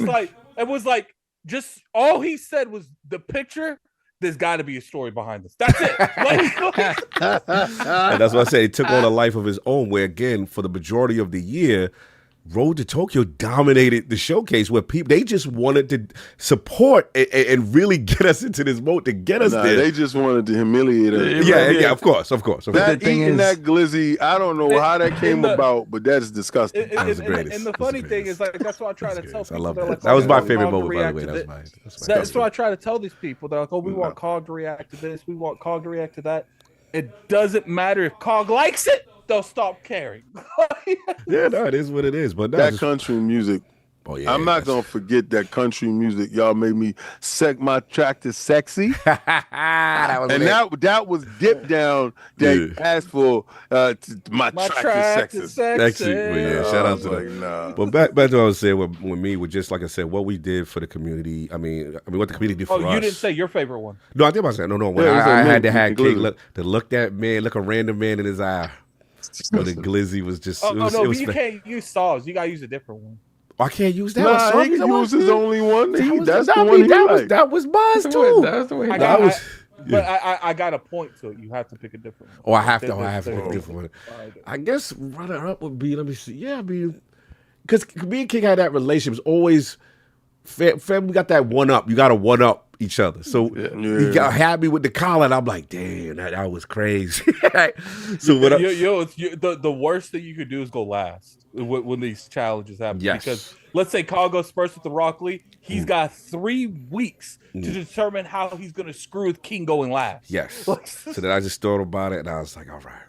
It was like just all he said was the picture. There's got to be a story behind this. That's it. And that's what I said. It took on a life of his own. Where again, for the majority of the year, Road to Tokyo dominated the showcase, where people they just wanted to support and really get us into this mode to get us there. They just wanted to humiliate us. Yeah, of course. That eating that glizzy, I don't know how that came about, but that's disgusting. That was the greatest. And the funny thing is, like, that's what I try to tell people. I love that. Like, that was my favorite moment, by the way. That's what I try to tell these people. They're like, we want Cog to react to this. We want Cog to react to that. It doesn't matter if Cog likes it. They'll stop caring. Yeah, no, it is what it is. But that country music, I'm not gonna forget that country music. Y'all made me my track to sexy, that was dip down. They asked for my track to sexy. But yeah, shout out to them. Nah. But back to what I was saying with me, with just like I said, what we did for the community. I mean, what the community did for us. Oh, you didn't say your favorite one. No, I think I said no. When I had to have King look a random man in his eye. But the glizzy was just. You can't use saws. You gotta use a different one. I can't use that. Nah, he used his only one. That was Buzz too. That was the way. But I got a point to it. You have to pick a different one. Oh, I have to pick a different one. I guess runner up would be. Let me see. Yeah, I mean, because me and King had that relationship. It was always. Fam, we got that one up. You got to one up each other. So he got happy with the collar, and I'm like, damn, that was crazy. So what? The worst thing you could do is go last when these challenges happen. Yes. Because let's say Cog goes first with the Rock Lee. He's got 3 weeks to determine how he's going to screw with King going last. Yes. So then I just thought about it, and I was like, all right.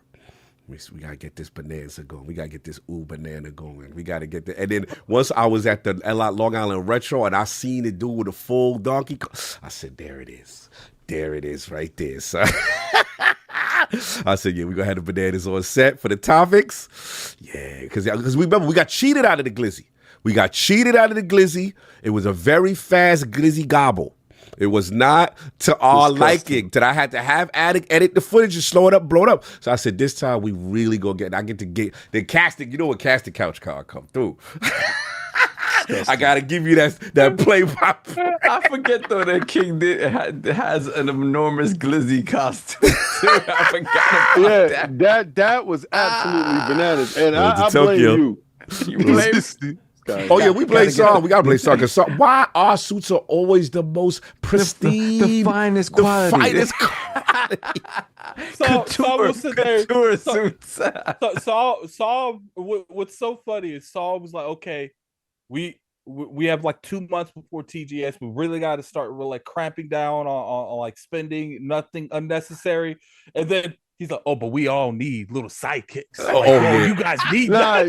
We gotta get this bonanza going. We gotta get this banana going. We gotta get the. And then once I was at the Long Island Retro and I seen it do with a full donkey, I said, "There it is. There it is right there, son. I said, yeah, we're going to have the bananas on set for the topics. Yeah, because we remember we got cheated out of the glizzy. It was a very fast glizzy gobble. It was not to our liking. That I had to have Attic edit the footage and slow it up, blow it up. So I said, this time we really gonna get. I get to get the casting. You know what casting couch card come through. I gotta give you that play by play. I forget though that King has an enormous glizzy costume. I forgot about that was absolutely bananas, and I blame you. You blame. Oh yeah, we play song. We gotta play song. Cause why our suits are always the most pristine, the finest quality. Saul sit there. Couture suits. Saul. What's so funny is Saul was like, okay, we have like 2 months before TGS. We really got to start like cramping down on like spending nothing unnecessary, and then. He's like, oh, but we all need little sidekicks. Yeah. You guys need that.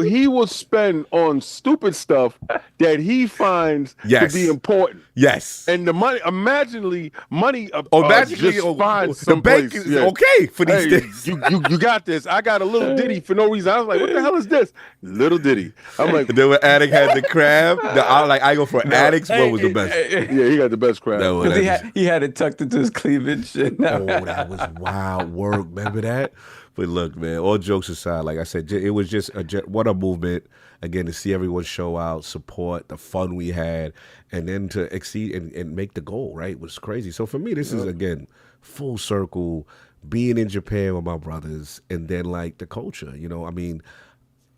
He will spend on stupid stuff that he finds to be important. Yes. And the money, imaginely, just finds the bank is okay for these things. You got this. I got a little ditty for no reason. I was like, what the hell is this? Little ditty. I'm like, and then when Attic had the crab, I go for Attic's. What was the best? Yeah, he got the best crab. Because he had it tucked into his cleavage. That was wild work. Remember that? But look, man, all jokes aside, like I said, it was just what a movement. Again, to see everyone show out, support, the fun we had, and then to exceed and make the goal, right, was crazy. So for me, this is, again, full circle, being in Japan with my brothers, and then, like, the culture,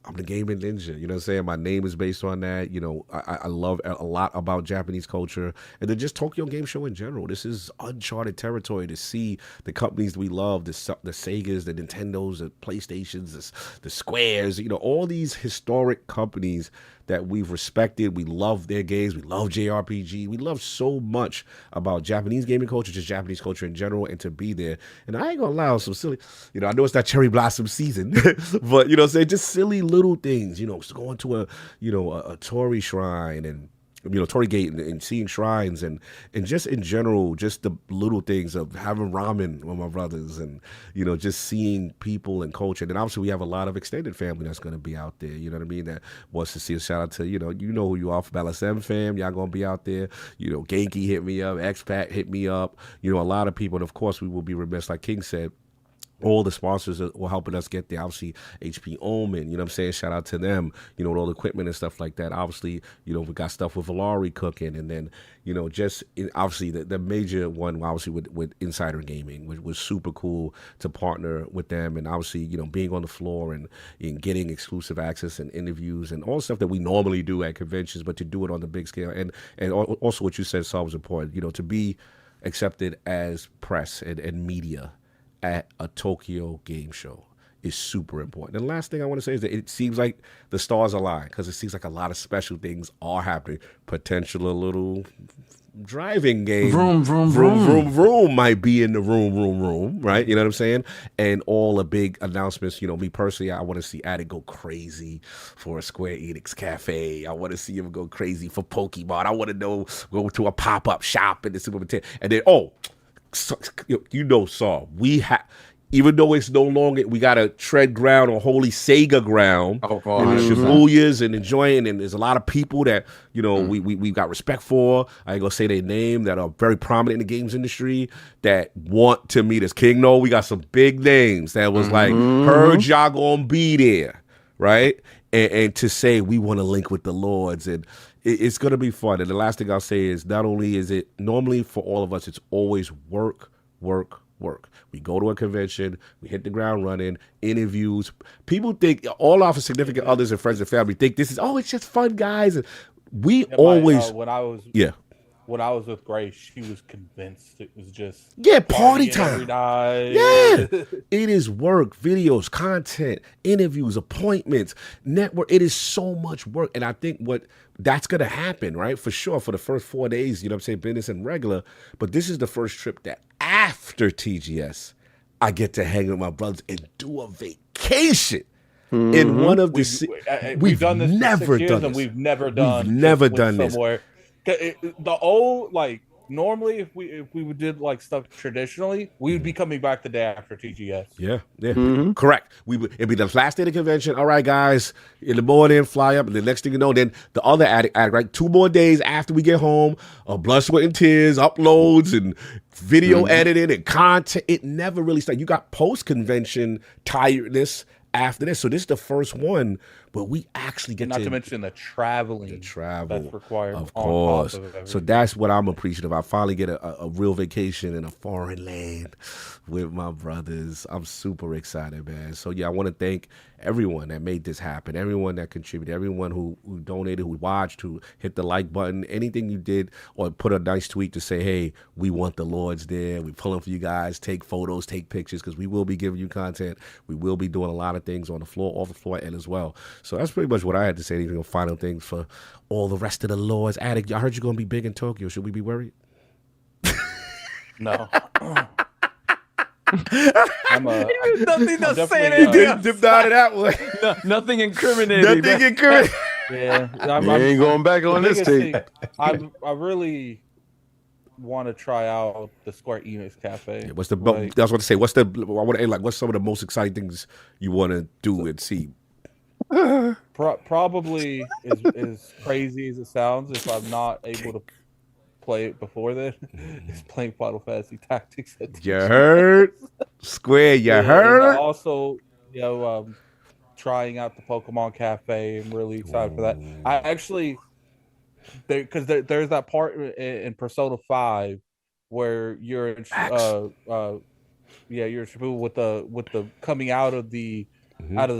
I'm the gaming ninja, you know what I'm saying? My name is based on that. I love a lot about Japanese culture, and then just Tokyo Game Show in general. This is uncharted territory to see the companies we love, the Segas, the Nintendos, the PlayStations, the Squares, all these historic companies that we've respected. We love their games. We love JRPG. We love so much about Japanese gaming culture, just Japanese culture in general, and to be there. And I ain't gonna lie, some silly, I know it's not cherry blossom season, but just silly little things, going to a Torii shrine and Torii Gate and seeing shrines and just in general, just the little things of having ramen with my brothers and, just seeing people and culture. And then obviously we have a lot of extended family that's going to be out there, you know what I mean, that wants to see us. Shout out to, you know who you are from LSM fam. Y'all going to be out there. Genki hit me up. Expat hit me up. A lot of people. And of course we will be remiss, like King said, all the sponsors were helping us get there. Obviously, HP Omen, shout out to them, with all the equipment and stuff like that. Obviously, we got stuff with Valari cooking. And then, obviously the major one, obviously with Insider Gaming, which was super cool to partner with them. And obviously, being on the floor and getting exclusive access and interviews and all the stuff that we normally do at conventions, but to do it on the big scale. And also what you said, Saul, was important, to be accepted as press and media at a Tokyo Game Show is super important. And the last thing I want to say is that it seems like the stars align because it seems like a lot of special things are happening. Potential a little driving game. Vroom might be in the room, right? You know what I'm saying? And all the big announcements, me personally, I want to see Attic go crazy for a Square Enix cafe. I want to see him go crazy for Pokemon. I want to go to a pop-up shop in the Super Nintendo. And then, Saul, we have, even though it's no longer, we got to tread ground on holy Sega ground in the Shibuyas and enjoying, and there's a lot of people that, we got respect for. I ain't going to say their name, that are very prominent in the games industry that want to meet us. King, no, we got some big names that was like, heard y'all going to be there, right? And to say we want to link with the Lords, and it's going to be fun. And the last thing I'll say is, not only is it normally for all of us, it's always work. We go to a convention, we hit the ground running, interviews. People think, all our significant others and friends and family think this is, it's just fun, guys. And we always, when I was with Grace, she was convinced it was just party time every night. Yeah, it is work, videos, content, interviews, appointments, network. It is so much work, and I think that's going to happen, right? For sure, for the first 4 days, business and regular. But this is the first trip that after TGS, I get to hang with my brothers and do a vacation. In one of the we've done this never for 6 years done this. And we've never done this somewhere. The old, like, normally if we did like stuff traditionally, we would be coming back the day after TGS. Yeah, correct. It'd be the last day of the convention. All right, guys, in the morning, fly up, and the next thing you know, then the other addict, right? 2 more days after we get home, blood, sweat, and tears, uploads, and video editing and content. It never really started. You got post-convention tiredness after this. So this is the first one, but we actually get not to mention the travel that's required, of course. So that's what I'm appreciative. I finally get a real vacation in a foreign land with my brothers. I'm super excited, man. So yeah, I want to thank everyone that made this happen, everyone that contributed, everyone who donated, who watched, who hit the like button, anything you did, or put a nice tweet to say, hey, we want the Lords there. We're pulling for you guys. Take photos, take pictures, because we will be giving you content. We will be doing a lot of things on the floor, off the floor, and as well. So that's pretty much what I had to say. Anything final things for all the rest of the Lords. Addict, I heard you're going to be big in Tokyo. Should we be worried? No. Nothing to say anything. Dipped out of that one. Nothing incriminating. Nothing incriminating. Yeah, I ain't going back on this tape. I really want to try out the Square Enix Cafe. Yeah, what's the? Like, I was going to say, what's some of the most exciting things you want to do and see? Probably as crazy as it sounds, if I'm not able to play it before then, is playing Final Fantasy Tactics. You heard? Square, you heard? Also, trying out the Pokemon Cafe. I'm really excited for that. I actually, because there's that part in Persona 5 where you're in, you're in Shibuya with the coming out of the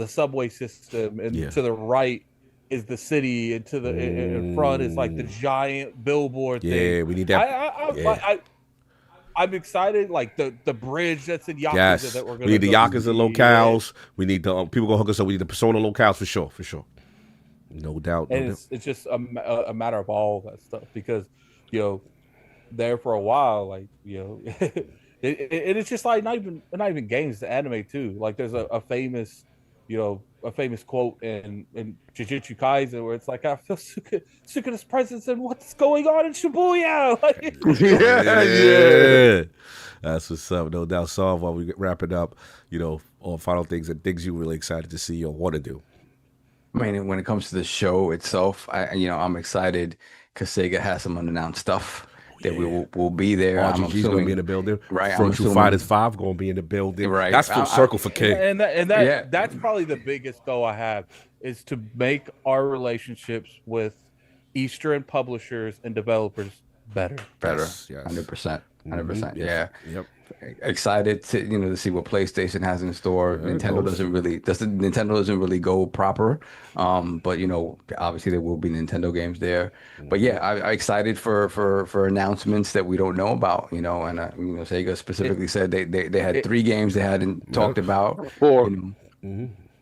subway system, and to the right is the city, and to the in front is like the giant billboard thing. Yeah, we need that. I'm excited, like the bridge that's in Yakuza. Yes, that we're gonna we need the Yakuza locales. We need the people gonna hook us up. We need the Persona locales for sure. No doubt. And it's just a matter of all that stuff, because there for a while, like it's just like not even games, the anime too. Like there's a famous quote in Jujutsu Kaisen where it's like, I feel Sukuna's presence and what's going on in Shibuya. Like, yeah. That's what's up. No doubt. Solve while we wrap it up, all final things and things you're really excited to see or want to do. I mean, when it comes to the show itself, I'm excited because Sega has some unannounced stuff that will be there. RGG's going to be in the building. Right. Virtual Fighters 5 going to be in the building. Right. That's full circle for King. That's probably the biggest goal I have, is to make our relationships with Eastern publishers and developers better. Yes. 100%. 100%. Yeah. Yep. Excited to see what PlayStation has in store. Nintendo doesn't really go proper, but obviously there will be Nintendo games there. But yeah, I'm excited for announcements that we don't know about. And Sega specifically said they had 3 games they hadn't talked about. 4.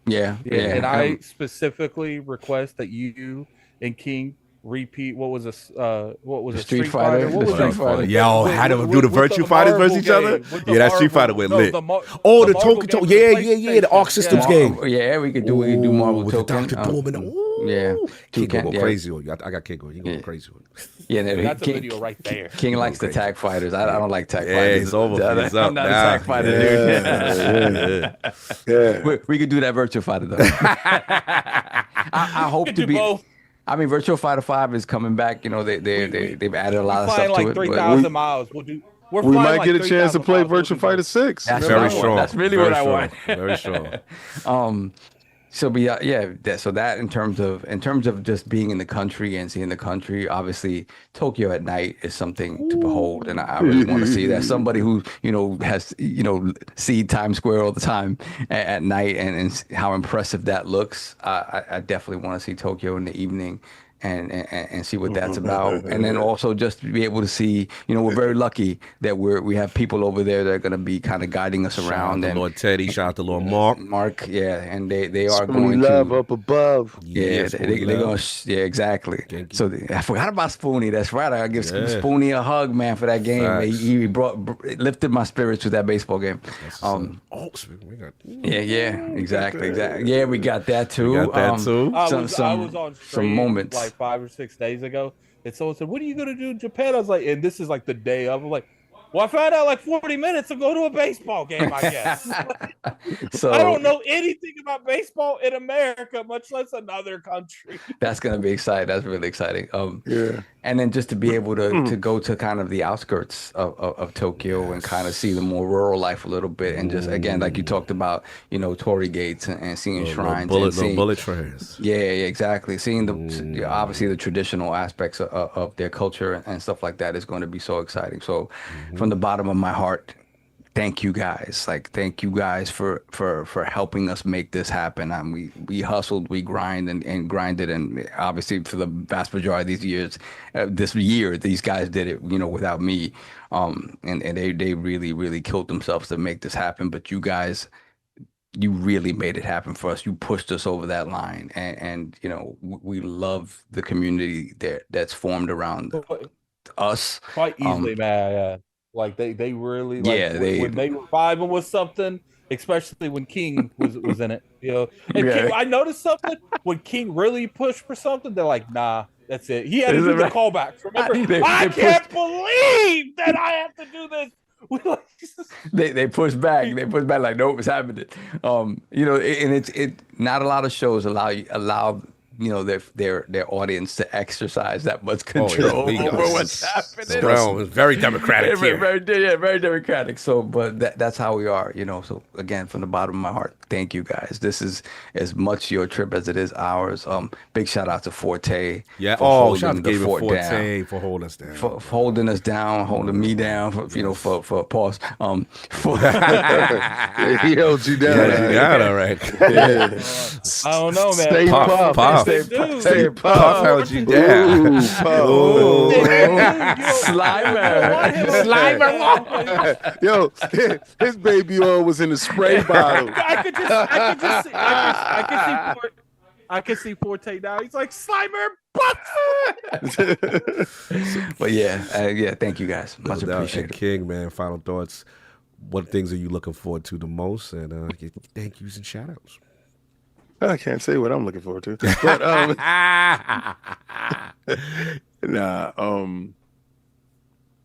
Yeah. And I specifically request that you and King repeat what was a Street Fighter? What was Street Fighter? Yo, how to do the Virtue Fighters versus each other? Yeah, that Street Fighter went lit. The Token. Yeah, the Arc Systems game. Yeah, we could do Marvel with Token. Dr. Doom and yeah, King go crazy on you. I got King going. You go crazy on. Yeah, that's a video right there. King likes the tag fighters. I don't like tag fighters. It's over. I'm not a tag fighter, dude. We could do that Virtual Fighter though. I hope to be both. I mean, Virtual Fighter 5 is coming back. They've added a lot of stuff to like it. 3,000 miles. We might get a chance to play Virtual Fighter 6. That's very strong. That's really what I want. Very strong. So that in terms of just being in the country and seeing the country, obviously Tokyo at night is something to behold, and I really want to see that. Somebody who has see Times Square all the time at night and how impressive that looks. I definitely want to see Tokyo in the evening and see what that's about. And then also just to be able to see, we're very lucky that we have people over there that are going to be kind of guiding us around. Shout out to Lord Teddy, shout out to Lord Mark. Yeah, and they are Spoony going love to up above. they're going to, exactly. So I forgot about Spoony. That's right. I give Spoony a hug, man, for that game. He lifted my spirits with that baseball game. Exactly. Yeah, we got that too. I was on stream some moments like 5 or 6 days ago, And someone said, "What are you gonna do in Japan?" I was like, and this is like the day of. I'm like, well, I found out like 40 minutes ago to a baseball game, I guess. So I don't know anything about baseball in America, much less another country. That's gonna be exciting. That's really exciting. Yeah. And then just to be able to go to kind of the outskirts of Tokyo and kind of see the more rural life a little bit, and just again, like you talked about, torii gates and seeing shrines, and seeing bullet trains. yeah, exactly. Seeing obviously the traditional aspects of their culture and stuff like that is going to be so exciting. So, from the bottom of my heart, thank you guys. Like, thank you guys for helping us make this happen. We hustled, we and grinded, and obviously for the vast majority of these years, these guys did it, without me. And they really killed themselves to make this happen. But you guys, you really made it happen for us. You pushed us over that line, and we love the community that's formed around us. Quite easily, man. Yeah. Like they really like when they were vibing with something, especially when King was in it. And King, I noticed something when King really pushed for something. They're like, nah, that's it. He had to do the callbacks. Remember, I can't believe that I have to do this. They push back. They push back like, nope, it's happening. And it's not a lot of shows allow their audience to exercise that much control over what's happening. Realm is very democratic here. Very democratic. So, but that's how we are, So again, from the bottom of my heart, thank you guys. This is as much your trip as it is ours. Big shout out to Forte. Yeah. Shout out to Forte for holding us down. For holding us down, holding me down. For pause. He held you down. Yeah, all right. I don't know, man. Stay puff. Stay puff held you down. Ooh, Slimer. Yo, his baby oil was in a spray bottle. I could see Forte now. He's like, Slimer, but yeah, thank you guys. Much appreciated. King, man, final thoughts. What things are you looking forward to the most? And thank yous and shout outs. I can't say what I'm looking forward to. But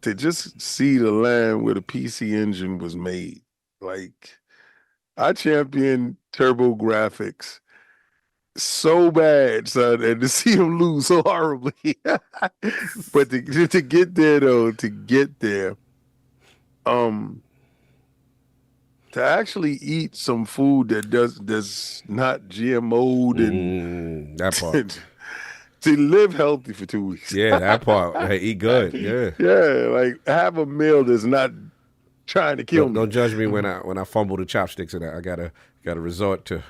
to just see the land where the PC Engine was made. Like, I champion Turbo Graphics so bad, son, and to see them lose so horribly. But to get there, though, to actually eat some food that does not GMO'd and that part. To live healthy for 2 weeks. Yeah, that part. Hey, eat good. Yeah. Yeah, like have a meal that's not trying to kill me. Don't judge me when I fumble the chopsticks and I gotta resort to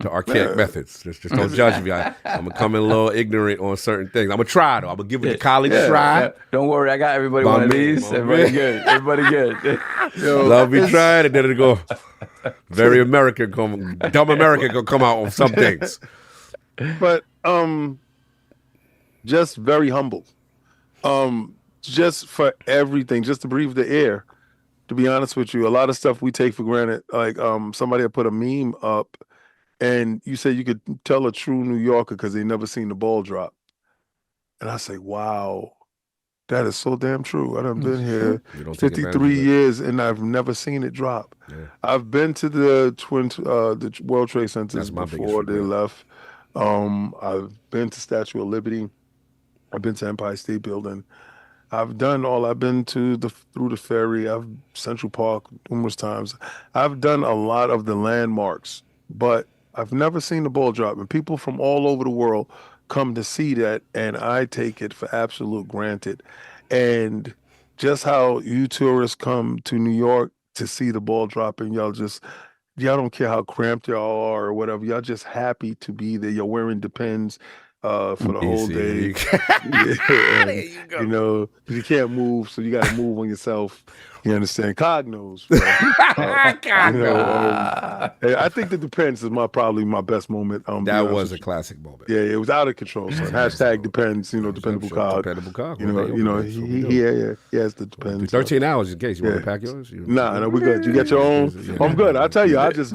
archaic methods. Just don't judge me. I'm gonna come in a little ignorant on certain things. I'm gonna try though. I'm gonna give it a college try. Yeah. Don't worry, I got everybody one of these. Everybody good. Yo, love me trying, and then it'll go very American. Dumb American gonna come out on some things. But just very humble. Just for everything, just to breathe the air. To be honest with you, a lot of stuff we take for granted. Like somebody had put a meme up. And you said you could tell a true New Yorker because they never seen the ball drop. And I say, wow, that is so damn true. I done been here 53 years and I've never seen it drop. Yeah. I've been to the World Trade Centers before they left. I've been to Statue of Liberty. I've been to Empire State Building. I've been through the ferry. Central Park numerous times. I've done a lot of the landmarks, but I've never seen the ball drop, and people from all over the world come to see that, and I take it for absolute granted. And just how you tourists come to New York to see the ball drop, and y'all don't care how cramped y'all are or whatever. Y'all just happy to be there. You're wearing Depends for the whole day. There you go. You can't move, so you got to move on yourself. You understand? Cog knows. Bro. God, I think that Depends is probably my best moment. that was a classic moment. Yeah, it was out of control. So hashtag Depends. Dependable Cog. Dependable Cog. He has the Depends. 13 hours in case you want to pack yours. Nah, we good. You get your own. I'm good. I tell you, I just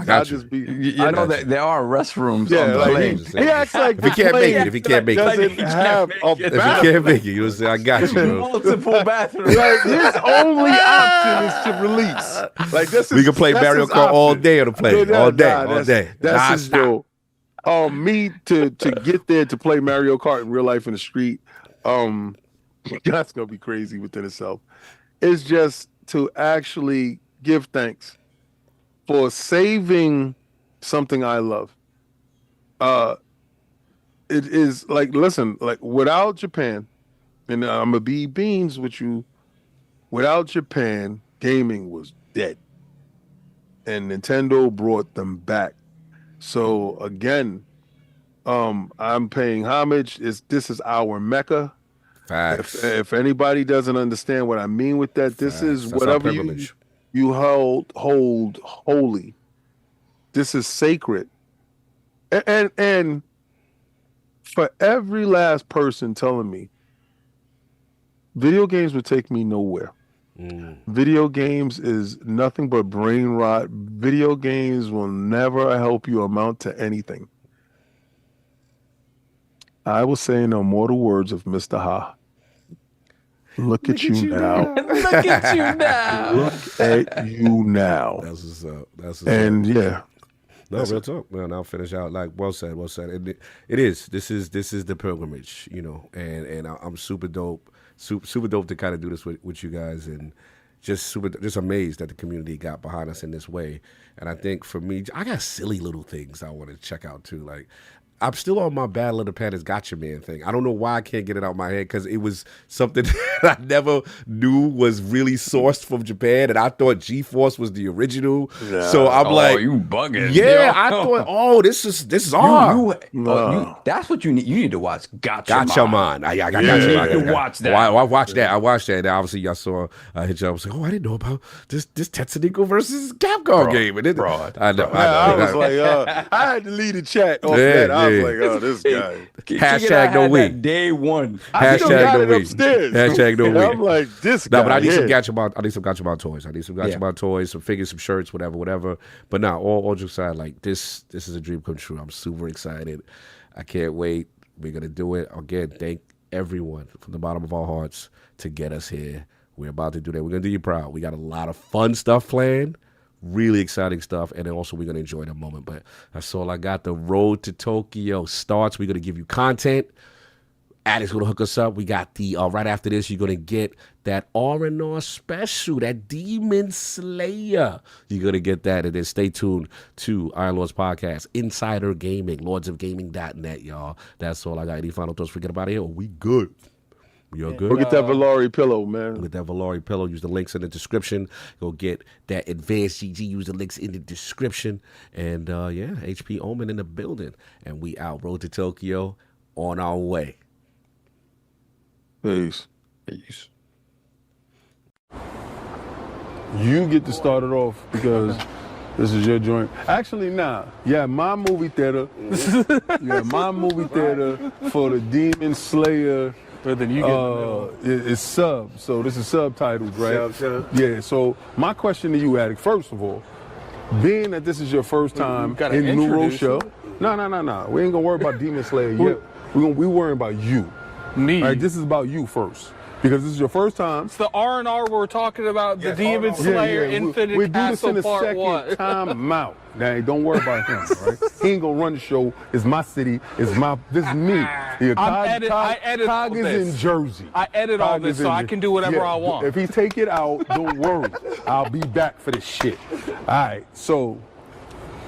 be. You know that there are restrooms Yeah, on the like plane. he acts like if he can't make it, doesn't have a if he can't make it, you say, I got you, bro. Multiple bathrooms. Like his only option is to release. Like this is, We can play Mario Kart all day on the plane. All day. That's his goal. Me to get there to play Mario Kart in real life in the street, that's gonna be crazy within itself. It's just to actually give thanks for saving something I love. It is like, listen, like without Japan, and I'm gonna be beans with you. Without Japan, gaming was dead, and Nintendo brought them back. So again, I'm paying homage. This is our Mecca. Facts. If anybody doesn't understand what I mean with that, this is That's whatever our privilege. you hold holy. This is sacred. And for every last person telling me video games would take me nowhere. Video games is nothing but brain rot. Video games will never help you amount to anything. I will say no more the words of Mr. Ha. Look at you now. Look at you now. Look at you now. That's what's up. And yeah. No, real talk. Man, I'll finish out. Like, well said. It is. This is the pilgrimage, and I'm super dope. Super dope to kind of do this with you guys, and just amazed that the community got behind us in this way. And I think for me, I got silly little things I want to check out too. Like, I'm still on my Battle of the Pandas Gotcha Man thing. I don't know why I can't get it out of my head, because it was something that I never knew was really sourced from Japan, and I thought G-Force was the original. Yeah. So I'm like, you bugging? Yeah, I thought, this is hard. That's what you need. You need to watch Gotcha Man. I got Gotcha Man. You need to watch that. I watched that. And obviously, y'all saw hit you up. I was like, I didn't know about this Tetsudo versus Capcom game. And I know. I was like, I had to leave the chat off that. I was like, oh, this guy. Hashtag no we. Day one. Hashtag no we. Upstairs. Hashtag no we. I'm like, this guy. No, but I need some Gotcha Man toys. I need some Gotcha Man toys, some figures, some shirts, whatever. But now, all jokes aside, like this is a dream come true. I'm super excited. I can't wait. We're gonna do it again. Thank everyone from the bottom of our hearts to get us here. We're about to do that. We're gonna do you proud. We got a lot of fun stuff planned. Really exciting stuff, and then also we're gonna enjoy the moment. But that's all I got. The road to Tokyo starts. We're gonna give you content. Addict's gonna hook us up. We got the right after this. You're gonna get that R&R special, that Demon Slayer. You're gonna get that, and then stay tuned to Iron Lords Podcast, Insider Gaming, lordsofgaming.net, y'all. That's all I got. Any final thoughts? Forget about it. We good. You're good. Go get that Valari pillow, man. Get that Valari pillow. Use the links in the description. Go get that Advanced GG. Use the links in the description. And HP Omen in the building. And we out. Road to Tokyo on our way. Peace. You get to start it off because this is your joint. Actually, nah. Yeah, my movie theater. My movie theater for the Demon Slayer. But then you get it's sub, so this is subtitles, right? Sub. Yeah, so my question to you, Attic, first of all, being that this is your first time in New Rochelle, no. We ain't gonna worry about Demon Slayer yet. We worrying about you. Me. All right, this is about you first. Because this is your first time. It's the R&R we're talking about, the Demon Slayer Infinite Castle Part 1. We do this in a second time out. Now, don't worry about him, all right? He ain't gonna run the show. It's my city. This is me. Yeah, I edit all is this. in Jersey. I edit all this so I can do whatever I want. If he take it out, don't worry. I'll be back for this shit. All right, so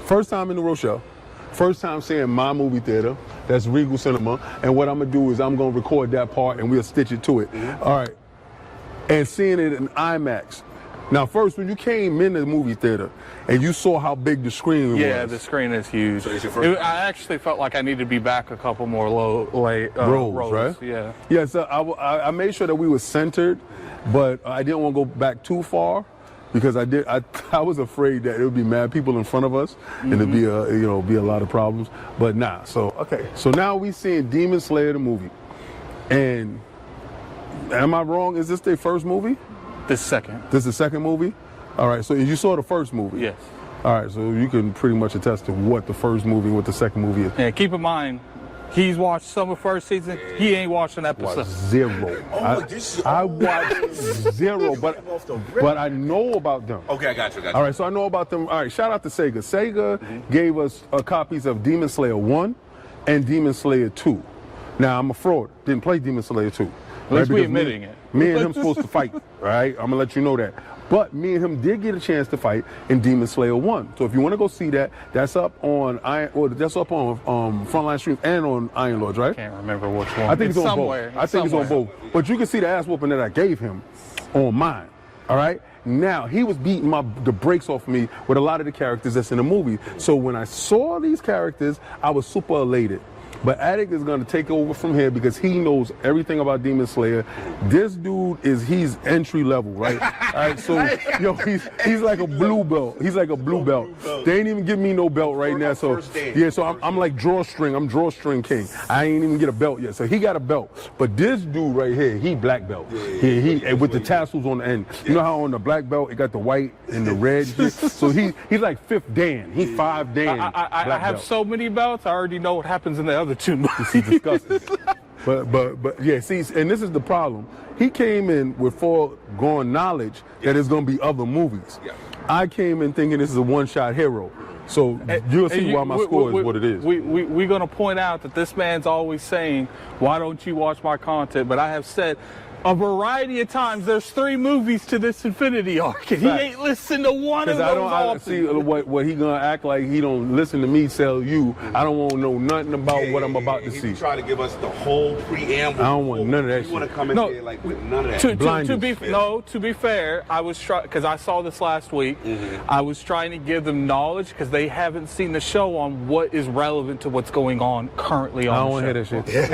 first time in the Rochelle. First time seeing my movie theater, that's Regal Cinema, and what I'm gonna do is I'm gonna record that part and we'll stitch it to it. All right, and seeing it in IMAX. Now, first, when you came in the movie theater and you saw how big the screen was. Yeah, the screen is huge. So I actually felt like I needed to be back a couple more rows, right? Yeah. Yeah, so I made sure that we were centered, but I didn't want to go back too far. because I was afraid that it would be mad people in front of us and it'd be a lot of problems. But nah. So okay. So now we seeing Demon Slayer the movie, and am I wrong? Is this their first movie? This second. This is the second movie? All right, so you saw the first movie? Yes. All right, so you can pretty much attest to what the first movie and what the second movie is. And keep in mind, he's watched some of first season. He ain't watched an episode. Zero. I watched zero, but I know about them. Okay, I got you. All right, so I know about them. All right, shout out to Sega. Sega gave us copies of Demon Slayer 1 and Demon Slayer 2. Now, I'm a fraud. Didn't play Demon Slayer 2. At least we admitting it. Me and him supposed to fight, right? I'm gonna let you know that. But me and him did get a chance to fight in Demon Slayer 1. So if you want to go see that, that's up on Frontline Streams and on Iron Lords, right? I can't remember which one. I think it's on somewhere. both. I think it's on both. But you can see the ass whooping that I gave him on mine. All right. Now he was beating the brakes off me with a lot of the characters that's in the movie. So when I saw these characters, I was super elated. But Attic is going to take over from here because he knows everything about Demon Slayer. This dude he's entry level, right? All right, so he's like a blue belt. He's like a blue belt. They ain't even give me no belt right now. So yeah, so I'm like drawstring. I'm drawstring king. I ain't even get a belt yet. So he got a belt. But this dude right here, he black belt. He with the tassels on the end. You know how on the black belt it got the white and the red. So he's like 5th Dan. He 5 Dan. I have so many belts. I already know what happens in the other 2 movies. This is disgusting. but yeah, see, and this is the problem. He came in with foregone knowledge that there's going to be other movies. Yeah. I came in thinking this is a one-shot hero. So you'll see why my score is what it is. We're going to point out that this man's always saying, why don't you watch my content? But I have said a variety of times there's 3 movies to this Infinity arc, and he ain't listened to one of those. I don't see what he gonna act like. He don't listen to me tell you. I don't want to know nothing about what I'm about to see. He's trying to give us the whole preamble. I don't want none of that shit. You want to come in here like with none of that. To be fair, I was trying because I saw this last week. I was trying to give them knowledge because they haven't seen the show on what is relevant to what's going on currently on. I don't want to hear that shit.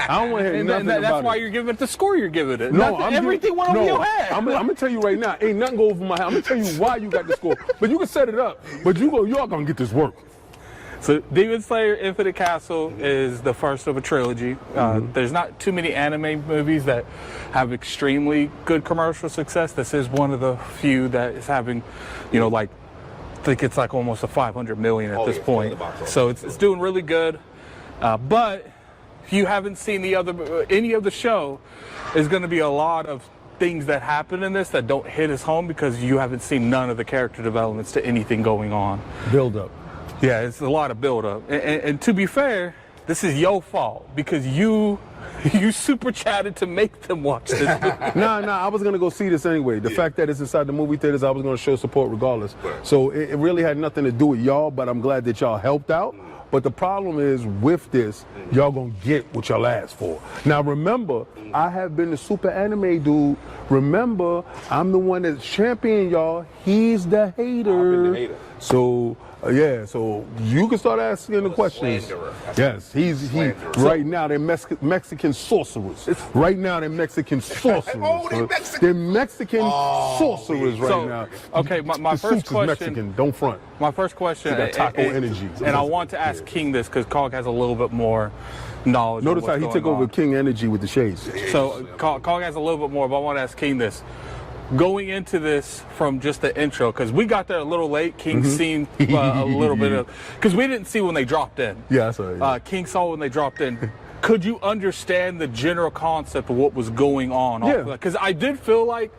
I don't want to hear nothing about it. That's why you're giving it the score you're giving it. No, everything went over your head. I'm gonna tell you right now, ain't nothing go over my head. I'm gonna tell you why you got the score. But you can set it up. But y'all gonna get this work. So Demon Slayer Infinite Castle is the first of a trilogy. There's not too many anime movies that have extremely good commercial success. This is one of the few that is having, I think it's like almost a 500 million at this point. So it's doing really good. But if you haven't seen any of the show, there's going to be a lot of things that happen in this that don't hit as home because you haven't seen none of the character developments to anything going on. Build up. Yeah, it's a lot of build up. And to be fair, this is your fault because you super chatted to make them watch this movie. Nah, I was going to go see this anyway. The fact that it's inside the movie theaters, I was going to show support regardless. So it really had nothing to do with y'all, but I'm glad that y'all helped out. But the problem is with this, y'all gonna get what y'all asked for. Now remember, I have been the super anime dude. Remember, I'm the one that's championing y'all. He's the hater. I've been the hater. So so you can start asking the questions. Slanderer. Yes, he's right now they're Mexican sorcerers. Right now they're Mexican sorcerers. They're Mexican sorcerers right now. Okay, my first question. Mexican. Don't front. My first question. Got taco energy. And I want to ask King this because Cog has a little bit more knowledge. Notice how he took over King Energy with the shades. So Cog has a little bit more, but I want to ask King this. Going into this from just the intro, because we got there a little late. King seen a little bit of, because we didn't see when they dropped in. Yeah, that's right. King saw when they dropped in. Could you understand the general concept of what was going on? Yeah. Because I did feel like,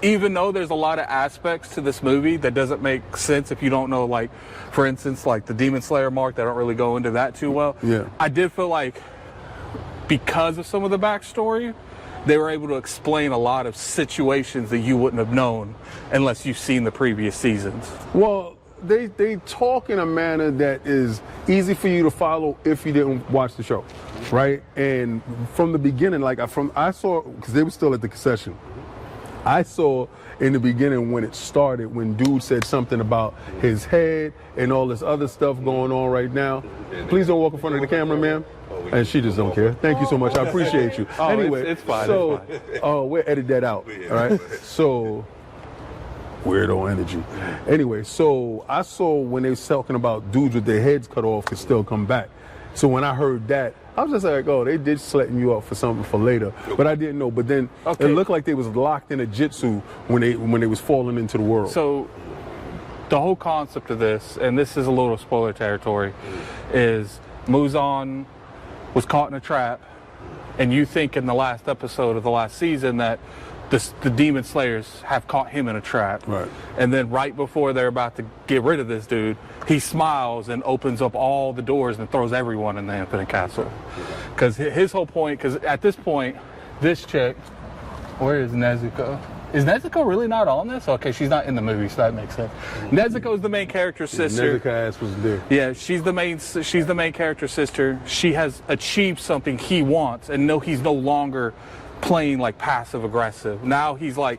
even though there's a lot of aspects to this movie that doesn't make sense if you don't know, like, for instance, like the Demon Slayer mark, they don't really go into that too well. Yeah. I did feel like because of some of the backstory, they were able to explain a lot of situations that you wouldn't have known unless you've seen the previous seasons. Well, they talk in a manner that is easy for you to follow if you didn't watch the show, right? And from the beginning, I saw, because they were still at the concession, I saw in the beginning when it started, when dude said something about his head and all this other stuff going on right now. Please don't walk in front of the camera, ma'am. And she just don't care. Thank you so much. I appreciate you. Anyway, it's fine. So, we'll edit that out. All right. So, weirdo energy. Anyway, so I saw when they was talking about dudes with their heads cut off could still come back. So when I heard that, I was just like, oh, they did setting you up for something for later. But I didn't know. But then it looked like they was locked in a jitsu when they was falling into the world. So the whole concept of this, and this is a little spoiler territory, is Muzan was caught in a trap, and you think in the last episode of the last season that the Demon Slayers have caught him in a trap. Right. And then right before they're about to get rid of this dude, he smiles and opens up all the doors and throws everyone in the Infinite Castle. Because his whole point, because at this point, this chick, where is Nezuko? Is Nezuko really not on this? Okay, she's not in the movie, so that makes sense. Nezuko is the main character's sister. Nezuko ass was there. Yeah, she's the main character's sister. She has achieved something he wants, and he's no longer playing like passive aggressive. Now he's like,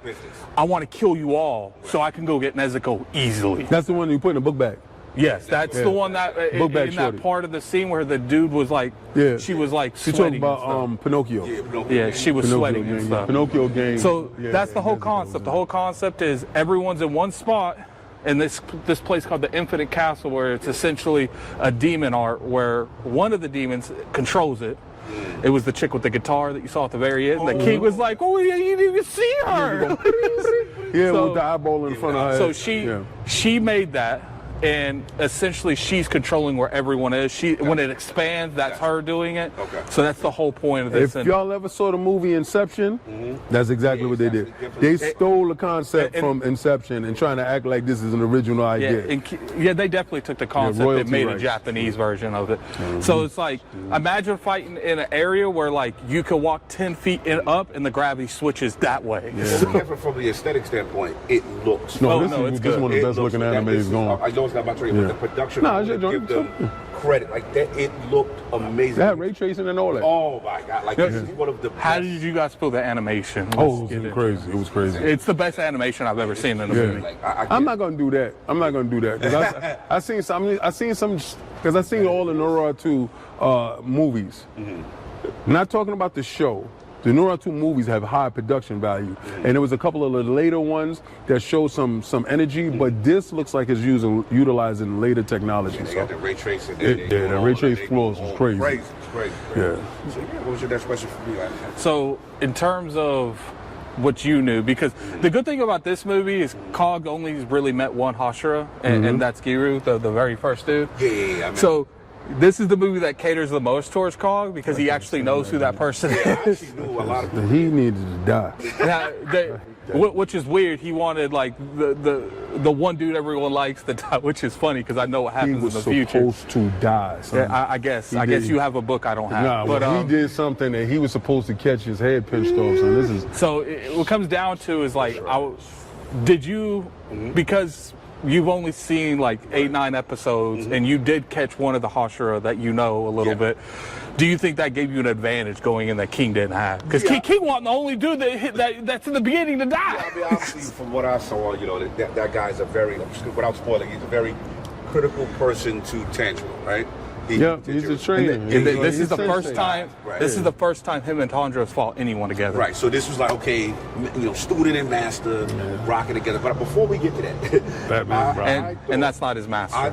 I want to kill you all so I can go get Nezuko easily. That's the one you put in the book bag. Yes, that's the one that in that part of the scene where the dude was like, she was like sweating. She talking about Pinocchio. Yeah, she was Pinocchio sweating game, and stuff. Pinocchio game. So that's the whole concept. The whole concept is everyone's in one spot in this place called the Infinite Castle, where it's essentially a demon art where one of the demons controls it. It was the chick with the guitar that you saw at the very end. The king was like, oh, you didn't even see her. With the eyeball in front of her. So she made that, and essentially she's controlling where everyone is. When it expands, that's her doing it. Okay. So that's the whole point of this. If y'all ever saw the movie Inception, that's exactly what they did. They stole the concept from Inception and trying to act like this is an original idea. They definitely took the concept and made a Japanese version of it. So it's like, imagine fighting in an area where like you could walk 10 feet up and the gravity switches that way. From the aesthetic standpoint, it looks. This is one of the best looking animes going. I know it's not about trade, but the production. I give them credit. Like that, it looked amazing. That ray tracing and all that. Oh my god! Like this is one of the. How did you guys feel the animation? It was crazy. It was crazy. It's the best animation I've ever seen in a movie. Like, I'm not gonna do that. Because I seen some. Because I seen all the Naruto movies. Not talking about the show. The Naruto movies have high production value, and there was a couple of the later ones that show some energy, but this looks like it's utilizing later technology. They got the ray tracing. The ray trace floors was crazy. Crazy. Yeah. So, what was your next question for me? So, in terms of what you knew, because the good thing about this movie is Cog only really met one Hashira, and that's Giru, the very first dude. Yeah. So. This is the movie that caters the most towards Cog because he actually knows who that person is. He needed to die. Which is weird. He wanted like the one dude everyone likes to die, which is funny because I know what happens in the future. He was supposed to die. Yeah, I guess you have a book I don't have. Nah, but he did something that he was supposed to catch his head pinched off. So what comes down to is like, did you because you've only seen like 8-9 episodes, and you did catch one of the Hashira that you know a little bit. Do you think that gave you an advantage going in that King didn't have? Because King wasn't the only dude that's in the beginning to die. Yeah, I mean, obviously, from what I saw, that guy's a very, without spoiling, he's a very critical person to Tanjiro, right? He's a trainer. This is the first time. Right. This is the first time him and Tanjiro's fought anyone together. Right. So this was like, okay, student and master rocking together. But before we get to that, Batman, and that's not his master.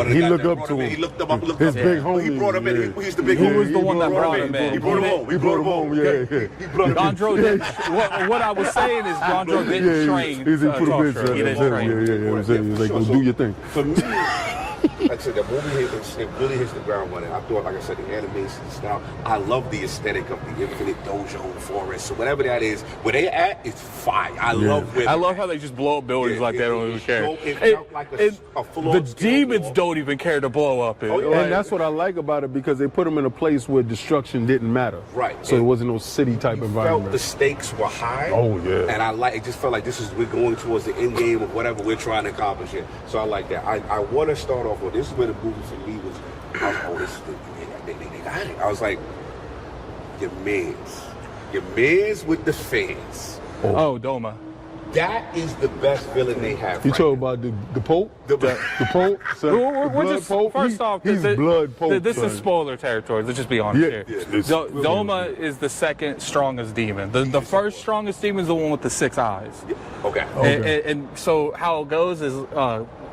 He looked up to him. He looked him up. His big homie. He brought him in. He's the big homie. Who was the one that brought him in? He brought him home. He brought him home. He brought him home. Jandro didn't. What I was saying is Jandro didn't train. He didn't train. He's like, go do your thing. For me. Like I said, that movie it really hits the ground running. I thought, like I said, the animation style. I love the aesthetic of the Infinite Dojo Forest. So whatever that is, where they at, it's fire. I love how they just blow up buildings like they don't even care. It felt like a the demons don't even care to blow up it. And that's what I like about it, because they put them in a place where destruction didn't matter. Right. So it wasn't no city type environment. Felt the stakes were high. Oh yeah. And it just felt like we're going towards the end game of whatever we're trying to accomplish here. So I like that. I want to start off with this is where the movie for me was. I was like, this is they got it. I was like, your mans with the fans. Oh, Doma. That is the best villain they have. You right talking now. about the Pope? The Pope? We're Blood just Pope? first off. He's Blood Pope. This is spoiler territory. Let's just be honest here. Doma is the second strongest demon. The first strongest demon is the one with the 6 eyes. Okay. And so how it goes is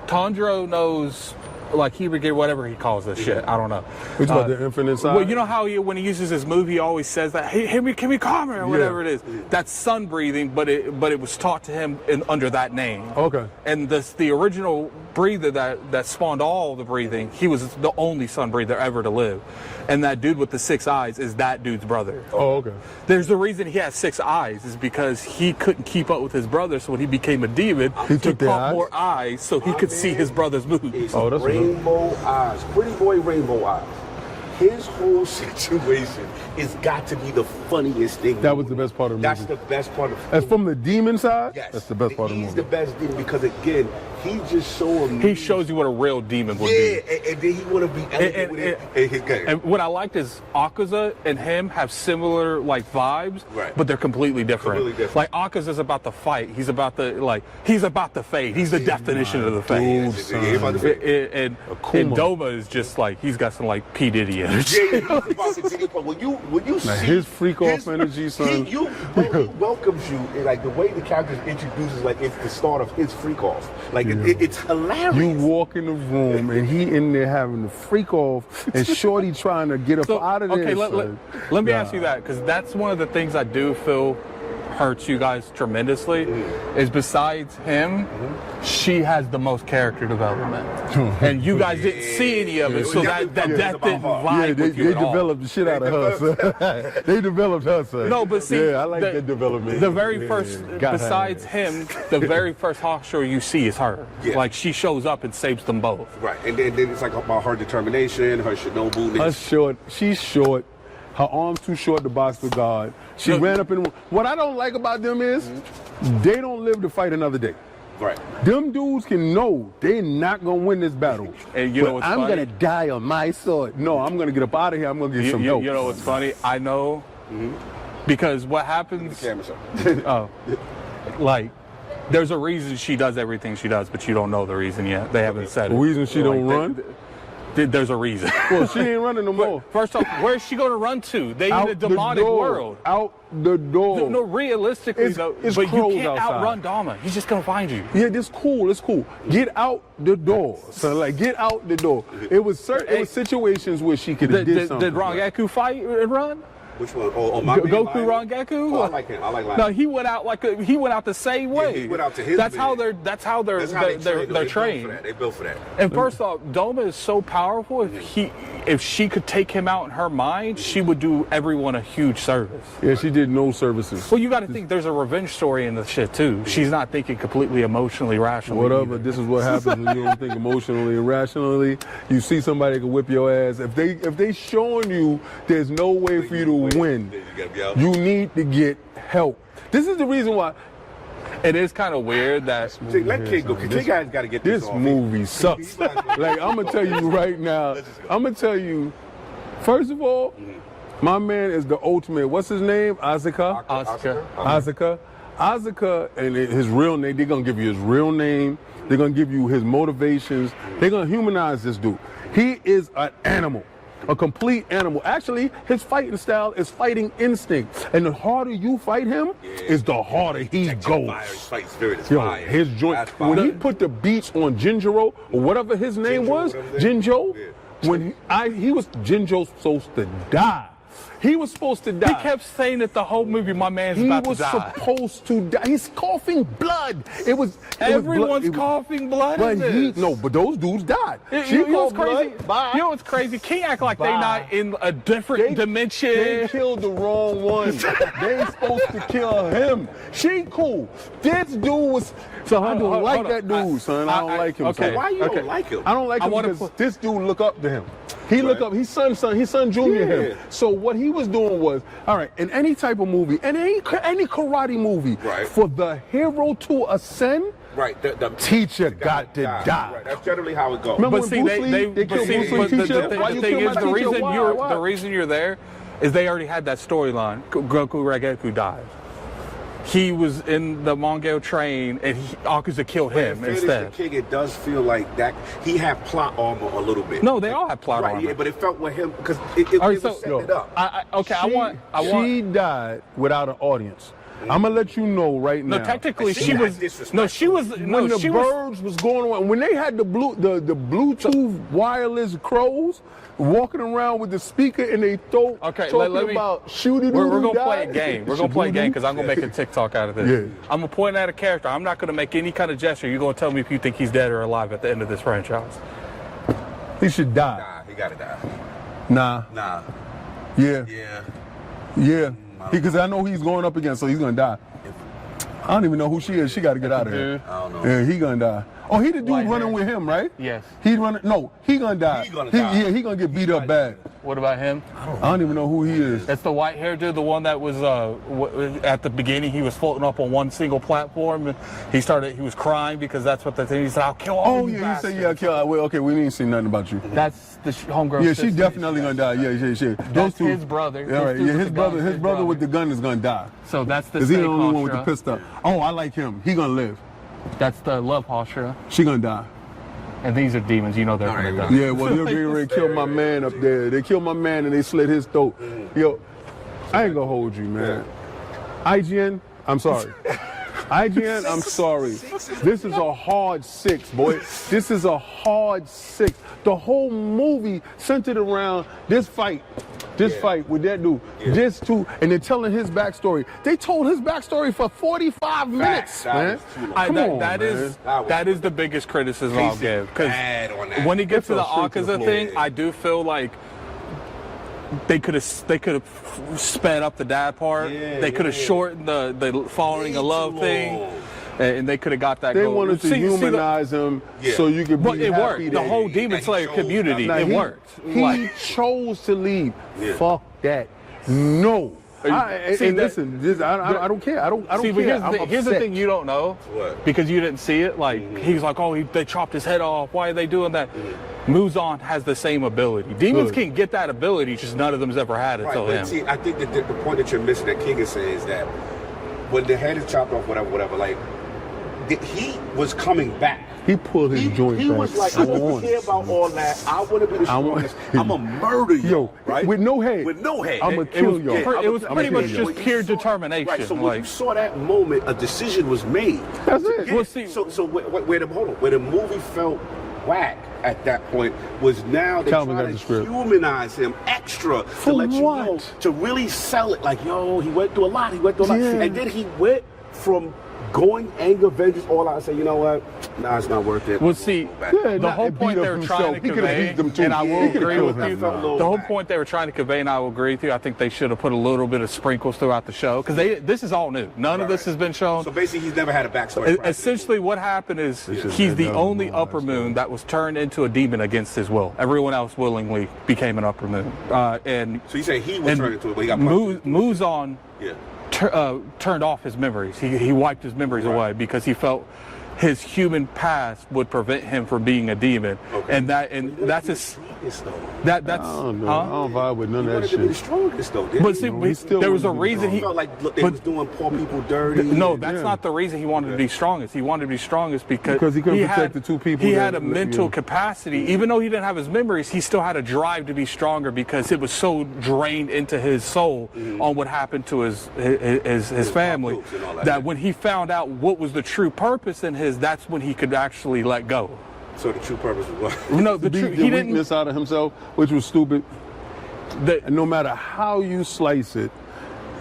Tondro knows. Like he would get whatever he calls this shit. I don't know. It's about the infinite side. Well, you know how when he uses his move, he always says that, "Hey, can we calm her?" or whatever it is. That's sun breathing, but it was taught to him under that name. Okay. And the original breather that spawned all the breathing, he was the only sun breather ever to live. And that dude with the 6 eyes is that dude's brother. Oh, okay. There's the reason he has 6 eyes is because he couldn't keep up with his brother. So when he became a demon, he took their caught eyes? more eyes so he could see his brother's moves. Oh, that's Rainbow eyes, pretty boy rainbow eyes. His whole situation has got to be the funniest thing. That was the best part of the movie. That's the best part of the movie. As from the demon side, Yes. that's the best part of the He's movie. the best demon because, again, he just so amazing. He shows you what a real demon would Yeah, be. and then he want to be elegant with it. And his game. And what I liked is Akaza and him have similar like vibes, Right. but they're completely different. Completely different. Like Akaza's about the fight. He's about the fade. He's the definition of the fade. Yeah, he about to say- And Akuma. Doma is just like he's got some like P Diddy energy. Yeah, he's about to take it, but when you see his freak off energy, son. he welcomes you, and like the way the character is introduced, like it's the start of his freak off. Like it's hilarious. You walk in the room and he in there having the freak off, and Shorty trying to get up out of there. Okay, son. let me ask you that, because that's one of the things I do feel hurts you guys tremendously. Is besides him, she has the most character development, and you guys didn't see any of it, so that didn't vibe they with you at all. developed the shit out of her, son. They developed her, son. No, but see, I like that development. The very first, besides him, the very first Hawk show you see is her. Yeah. Like she shows up and saves them both. Right, and then it's like about her determination, her Shinobu-ness. She's short. Her arms too short to box with God. She ran up in. What I don't like about them is they don't live to fight another day. Right. Them dudes can know they're not gonna win this battle. And you know what's I'm funny? gonna die on my sword. No, I'm gonna get up out of here. I'm gonna get some help. You know what's funny? I know because what happens. Like, there's a reason she does everything she does, but you don't know the reason yet. They haven't said it. The reason she don't run? There's a reason. Well, she ain't running no more. First off, where's she going to run to? They in a demonic world. Out the door. No, realistically, It's but you crows can't outside. outrun Dama. He's just going to find you. Yeah, this cool. It's cool. Get out the door. So like, get out the door. It was situations where she could have did something. Did Rangaku fight and run? Which one? Oh, my Goku Rangaku? Oh, I like him. I like No, he went out he went out the same way. he went out to his That's man. how they're trained. They built for that. And first off, Doma is so powerful. If she could take him out in her mind, she would do everyone a huge service. Yeah, she did no services. Well, you got to think there's a revenge story in the shit too. She's not thinking completely emotionally rationally. Whatever. either. This is what happens when you don't think emotionally and rationally. You see somebody can whip your ass. If they showing you there's no way for you to win, you need to get help. This is the reason why. It is kind of weird that Let Kid go. Kid guys got to get this This off. movie sucks. Like, I'm gonna tell you right now. I'm gonna tell you. First of all, my man is the ultimate. What's his name? Asuka. Asuka, and his real name. They're gonna give you his real name. They're gonna give you his motivations. They're gonna humanize this dude. He is an animal. A complete animal. Actually, his fighting style is fighting instinct. And the harder you fight him, is the harder he goes. His fight spirit is Yo, fire. his joint. That's When fire. he put the beats on Jinjiro, or whatever his name Jinjo, was, whatever that is. Jinjo, Yeah. when he was Jinjo supposed to die. He was supposed to die. he kept saying it the whole movie. My man's He about was to die. supposed to die. He's coughing blood. Everyone's coughing blood. But in this. but those dudes died. You know what's coughed blood. crazy? Bye. You know what's crazy? Can't act like Bye. they not in a different dimension. They killed the wrong one. They supposed to kill him. She cool. This dude was. So I don't like that dude, son. I don't like him. okay. son. Why you don't like him? I don't like I him wanna because put- this dude look up to him. He look up. He's son junior Yeah. him. So what he was doing was, all right, in any type of movie, and any karate movie, Right. for the hero to ascend, Right. The teacher got to die. Right. That's generally how it goes. Remember But when see, Bruce Lee, they but killed see, Bruce Lee but the teacher? thing- Why the you thing kill is, my the teacher? reason Why? the reason you're there is they already had that storyline. Goku Rangaku dies. he was in the Mongol train and Akaza killed him instead. The King, it does feel like that he had plot armor a little bit. No, they all have plot armor. Yeah, but it felt with him because it was setting it up. She died without an audience. I'm gonna let you know right now. No, technically she was. No, she was. When the birds was going on, when they had the Bluetooth wireless crows walking around with the speaker in their throat, talking about shooting. We're gonna play a game. We're gonna play a game because I'm gonna make a TikTok out of this. Yeah. I'm gonna point at a character. I'm not gonna make any kind of gesture. You're gonna tell me if you think he's dead or alive at the end of this franchise. He should die. Nah, he gotta die. Nah. Yeah. Yeah. Yeah. Because I know he's going up against, so he's gonna die. I don't even know who she is. She got to get out of here. I don't know. Yeah, he gonna die. Oh, he the dude running with him, right? Yes. He running. No, he gonna die. Yeah, he gonna get beat up bad. What about him? I don't even know who he is. That's the white hair dude, the one that was at the beginning. He was floating up on one single platform, and he was crying because that's what the thing. He said, "I'll kill all you bastards." He said, "Yeah, kill." Well, okay, we didn't see nothing about you. That's the homegirl. Yeah, she's definitely gonna die. Yeah. That's his brother. All right, yeah, his brother with the gun is gonna die. So that's the. Because he's the only one with the pistol. Oh, I like him. He gonna live. That's the love Hashira. She gonna die. And these are demons, you know they're gonna die. Yeah, well, they're getting ready to kill my man up there. They killed my man and they slit his throat. Yo, I ain't gonna hold you, man. IGN, I'm sorry. IGN, I'm sorry. This is a hard 6, boy. This is a hard 6. The whole movie centered around this fight. This fight with that dude. This too, and they're telling his backstory. They told his backstory for 45 minutes, man. That is the biggest criticism I'll give. Because when he gets to the Akaza thing, I do feel like they could have sped up the dad part. They could have shortened the following a love thing. And they could have got that. They wanted to humanize him so you could be happy. But it worked. The whole Demon Slayer community, it worked. He chose to leave. Fuck that. No. Listen, I don't care. I don't care. Here's the thing you don't know. What? Because you didn't see it. Like, he's like, oh, they chopped his head off. Why are they doing that? Muzan has the same ability. Demons can get that ability, just none of them's ever had it until him. See, I think that the point that you're missing, that King is saying, is that when the head is chopped off, whatever, like, he was coming back. He pulled his joint back. He was like, I don't care about all that. I want to be the strongest. I'm going to murder you. Right? With no head. With no head. I'm going to kill you. It was pretty much just pure determination. Right, so when you saw that moment, a decision was made. That's it. Well, see, so where the movie felt whack at that point was now they trying to humanize him extra to let you know, to really sell it. Like, yo, he went through a lot. And then he went from going anger, vengeance, all out, and say, you know what? Nah, it's not worth it. Well, see, the whole point they were trying to convey, and I will agree with you, the whole point they were trying to convey, and I will agree with you, I think they should have put a little bit of sprinkles throughout the show, because this is all new. None of this has been shown. So basically, he's never had a backstory. Essentially, what happened is he's the only upper moon that was turned into a demon against his will. Everyone else willingly became an upper moon. And so you say he was turned into it, but he got Muzan turned off his memories. He wiped his memories away because he felt his human past would prevent him from being a demon, and that's his. That's I don't know. I don't vibe with none of that shit. The strongest though. But see, there was a reason he felt like they was doing poor people dirty. No, that's not the reason he wanted to be strongest. He wanted to be strongest because he couldn't protect the two people. He had a mental capacity, even though he didn't have his memories. He still had a drive to be stronger because it was so drained into his soul on what happened to his family that when he found out what was the true purpose in his, that's when he could actually let go. So the true purpose was what? No, he didn't weakness out of himself, which was stupid. And no matter how you slice it,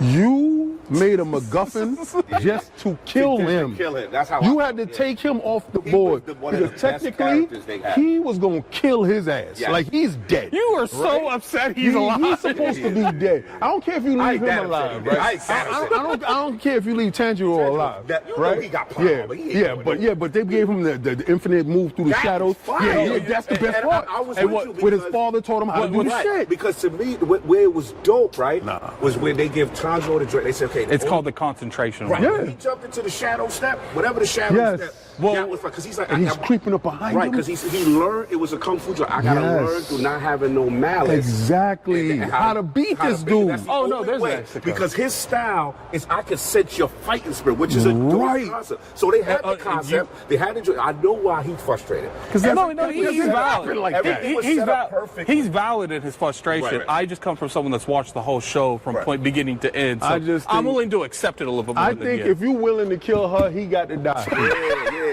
you made a MacGuffin just to kill him. That's how you had to take him off the board because technically he was gonna kill his ass. Yes. Like he's dead. You are so upset he's alive. He's supposed to be dead. I don't care if you leave him alive, right? I don't care if you leave Tanjiro alive, right? He got power, but they gave him the infinite move through the shadows. Yeah, that's the best part. With his father taught him how to do the shit. Because to me, where it was dope, right, was when they give Tanjiro the drink. They said, okay, devastated. It's called the concentration. Right. Yeah. He jumped into the shadow step, whatever the shadow step. Well, that was because he's like, And he's creeping up behind right, him. because he learned it was a kung fu joke. I gotta learn through not having no malice. Exactly. And How to beat this dude. That's the Oh, no, only there's way. an extra Because his style is I can sense your fighting spirit, which is a Right. dope concept. So they had the concept. They had to. I know why he's frustrated. Because No, he's valid. like that. He's valid in his frustration. Right. I just come from someone that's watched the whole show from point beginning to end. So I'm willing to accept it a little bit more. I think if you're willing to kill her, he got to die.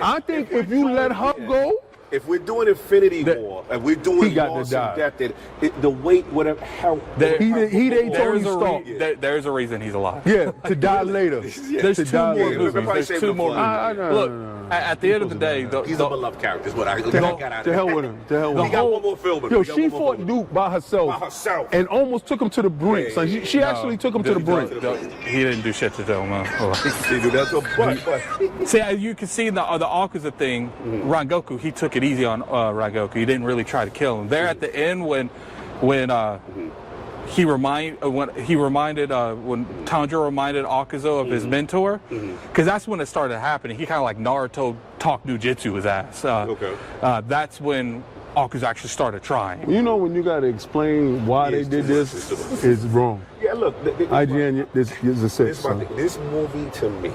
I think if you let her go, if we're doing Infinity War, and we're doing he got to Lost die. and Death, the weight would have helped. he ain't Tony Stark. There's a reason he's alive. Yeah, to die later. There's to two die more later. movies. There's two more movies. Look, at the end of the day, he's a beloved character. Is what I got out of To hell with him. To hell with He him. got one more film. Yo, she fought Duke by herself. And almost took him to the brink. So she actually took him to the brink. He didn't do shit to them. That's a but. See, you can see in the Akaza thing, Rangoku, he took it easy on Rangoku. He didn't really try to kill him. There at the end when Tanjiro reminded Akaza of his mentor, because that's when it started happening. He kind of like Naruto talked Nujitsu his ass. That's when Akaza actually started trying. You know when you got to explain why they did this, it's wrong. Yeah, look. IGN, this is a 6. This movie to me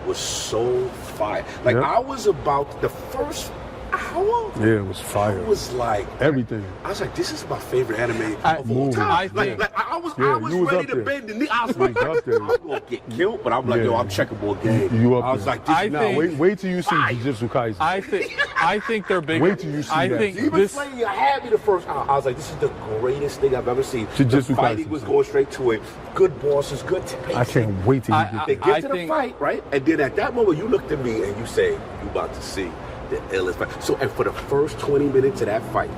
was so fire. Like I was about the first hour. Yeah, it was fire. It was like everything. I was like, this is my favorite anime of all time. I was ready to bend the knee. I was like, I'm gonna get killed, but I'm like, yo, I'm checking more game. I was like, wait till you see Jujutsu Kaisen. I think they're big. Wait till you see that. Even playing, I had me the first hour. I was like, this is the greatest thing I've ever seen. Jujutsu The fighting Kaisen. was going straight to it. Good bosses, good pacing. I can't wait till you get They there. get to the fight, right? And then at that moment, you looked at me and you say, you about to see the illest fight. So, and for the first 20 minutes of that fight,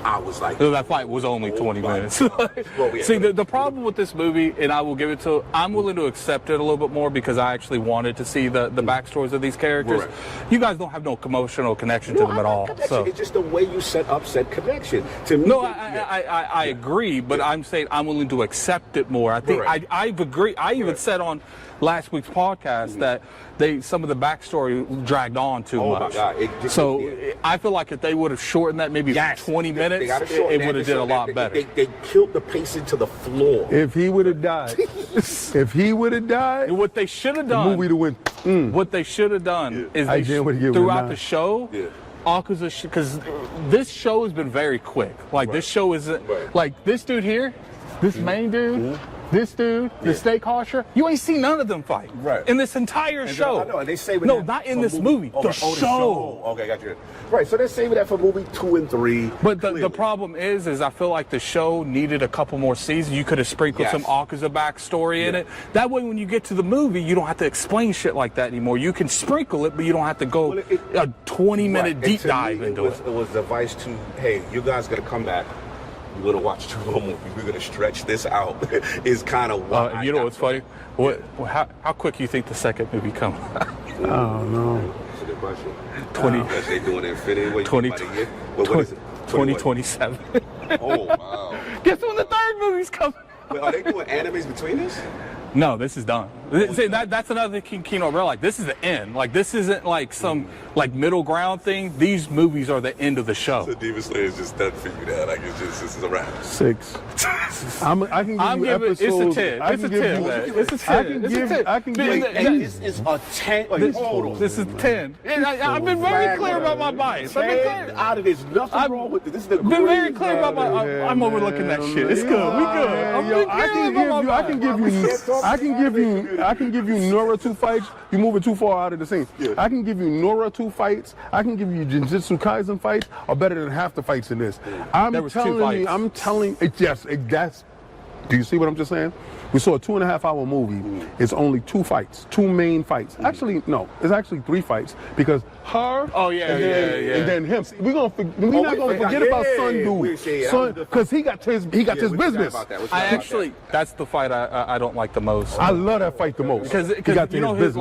I was like, that fight was only 20 minutes. See, the problem with this movie, and I will give it to, I'm willing to accept it a little bit more because I actually wanted to see the backstories of these characters. Right. You guys don't have no emotional connection to them at all. So it's just the way you set up said connection. To me, no, I agree, but I'm saying I'm willing to accept it more. I think I've agreed. I even said on last week's podcast that some of the backstory dragged on too much. Oh my God! So I feel like if they would have shortened that maybe 20 minutes, it would have did a lot better. They killed the pacing to the floor. If he would have died, what they should have done, the movie to win. What they should have done is throughout the show. Akaza, because this show has been very quick. Like this show isn't like this dude here, this main dude. This dude, the steak harsher, you ain't seen none of them fight in this entire show. I know, and they saving no, that not in this movie. The show. Okay, got you. Right, so they're saving that for movie 2 and 3. But the problem is I feel like the show needed a couple more seasons. You could have sprinkled some Akaza backstory in it. That way, when you get to the movie, you don't have to explain shit like that anymore. You can sprinkle it, but you don't have to go a 20-minute deep dive into it. It was advice to, hey, you guys got to come back. We're gonna watch 2 more movies. We're gonna stretch this out. Is kind of what you know what's funny? How quick do you think the second movie comes? I don't know. That's a good question. 20. They doing Infinity. What is it? 2027. Oh wow! Guess when the third movie's coming? Wait, are they doing animes between this? No, this is done. See, that's another thing Kino realized. This is the end. Like this isn't like some like middle ground thing. These movies are the end of the show. So Demon Slayer is just done for you now. Like this is a wrap. 6. I can give you episodes. It's a 10. It's a 10, man. It's a 10. I can give This is a 10. This is 10. I've been very clear about my bias. I've been clear. Out of this, nothing wrong with it. This is the been very clear about my. I'm overlooking that shit. It's good. We good. I can give you Nora 2 fights. You're moving too far out of the scene. I can give you Nora 2 fights. I can give you Jujutsu Kaisen fights are better than half the fights in this. I'm telling you, that's. Do you see what I'm just saying? We saw a 2.5-hour movie. It's only 2 fights, 2 main fights. Actually, no, it's actually 3 fights because her. And then him. We're not gonna forget about Sun Dude. Sun, because he got his business. That's the fight I don't like the most. I love that fight the most because you know his.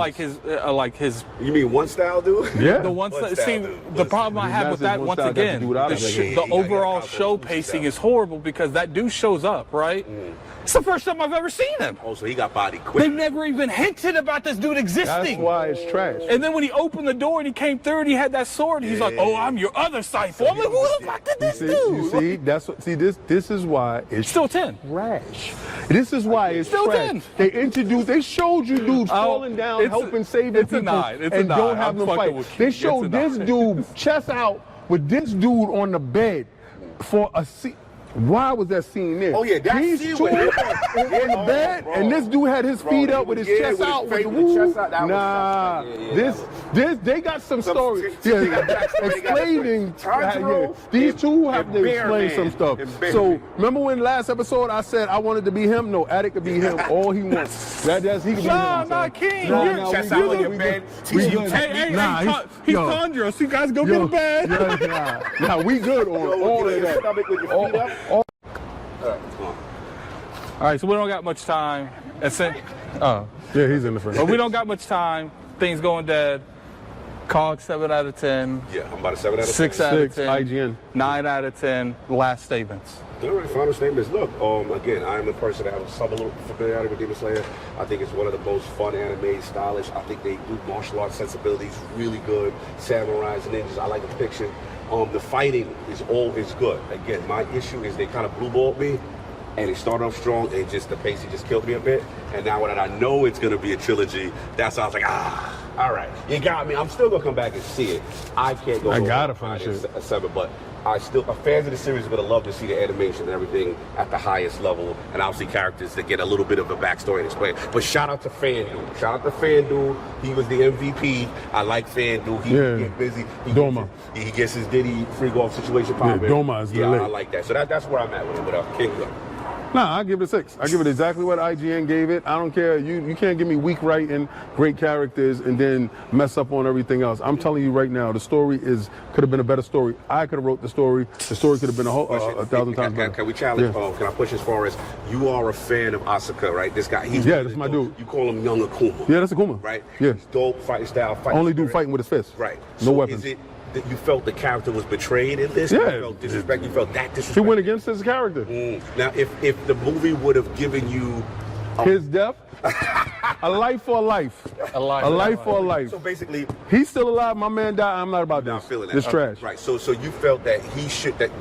You mean one style dude? Yeah. The one style. See, the problem I have with that once again, the overall show pacing is horrible because that dude shows up right. It's the first time I've ever seen him. Oh, so he got body quick. They never even hinted about this dude existing. That's why it's trash. And then when he opened the door and he came through and he had that sword, he's like, "Oh, I'm your other Scythe." I'm like, "Who the fuck did this do?" You see, that's what. See, this is why it's Still 10. trash. This is why it's Still trash. 10. They showed you dudes falling down, helping saving it's a people, 9. It's a and 9. don't have I'm them fucking fight. with you. They It's a showed this 9. dude chest out with this dude on the bed for a scene. Why was that scene there? Oh, yeah, that These scene two was- in the bed, bro. and this dude had his feet Bro, up with his yeah, chest with his out. face With with the his woo. chest out, that was Nah, something. they got some Some- story. they got backstory, they got Explaining. Tanjiro These and- two have and to Bear explain Man. some stuff. And Bear So Man. remember when last episode I said I wanted to be him? No, Attic could be him. All he wants. That's he can be Nah, him. nah, son. King. Nah, You're nah, chest we out good, on your we bed, good. teach We you good. Hey, Nah, he's yo. Conjurer, so you guys go get Yo, in bed. nah, we good on all of that. Stomach with your feet up. All- All right, so we don't got much time. Yeah, he's in the front. But we don't got much time. Things going dead. Cog 7 out of 10. Yeah, I'm about a 7 out of 10. 6 out of 6, 10. IGN. 9 out of 10. Last statements. All right, final statements. Look, again, I am a person that has some little familiarity with Demon Slayer. I think it's one of the most fun anime, stylish. I think they do martial arts sensibilities really good. Samurais, ninjas, I like the depiction. The fighting is good. Again, my issue is they kind of blue-balled me, and it started off strong, and just the pacing just killed me a bit. And now that I know it's going to be a trilogy, that's why I was like, all right, you got me. I'm still going to come back and see it. I can't go. I gotta finish it. 7, but fans of the series are going to love to see the animation and everything at the highest level, and obviously characters that get a little bit of a backstory and explain. But shout out to FanDuel. Shout out to FanDuel. He was the MVP. I like FanDuel. He get busy. Doma. He gets his Diddy free golf situation popping. Doma is yeah, lit. I like that. So that's where I'm at with it. But King go. Nah, I give it a 6. I give it exactly what IGN gave it. I don't care. You can't give me weak writing, great characters, and then mess up on everything else. I'm telling you right now, the story could have been a better story. I could have wrote the story. The story could have been a 1,000 times better. Can we challenge? Yeah. Can I push as far as you are a fan of Asuka, right? This guy. That's my dude. You call him Young Akuma. Yeah, that's Akuma. Right? Yeah. He's dope, fighting style. Only dude fighting with his fists. Right. No So weapons. Is it that you felt the character was betrayed in this? Yeah. You felt disrespect. You felt that disrespect. He went against his character. Now, if the movie would have given you His death, a life for a life. A life for a life. so basically, He's still alive. My man died. I'm not about I'm this. feeling that. It's trash. Right. So you felt that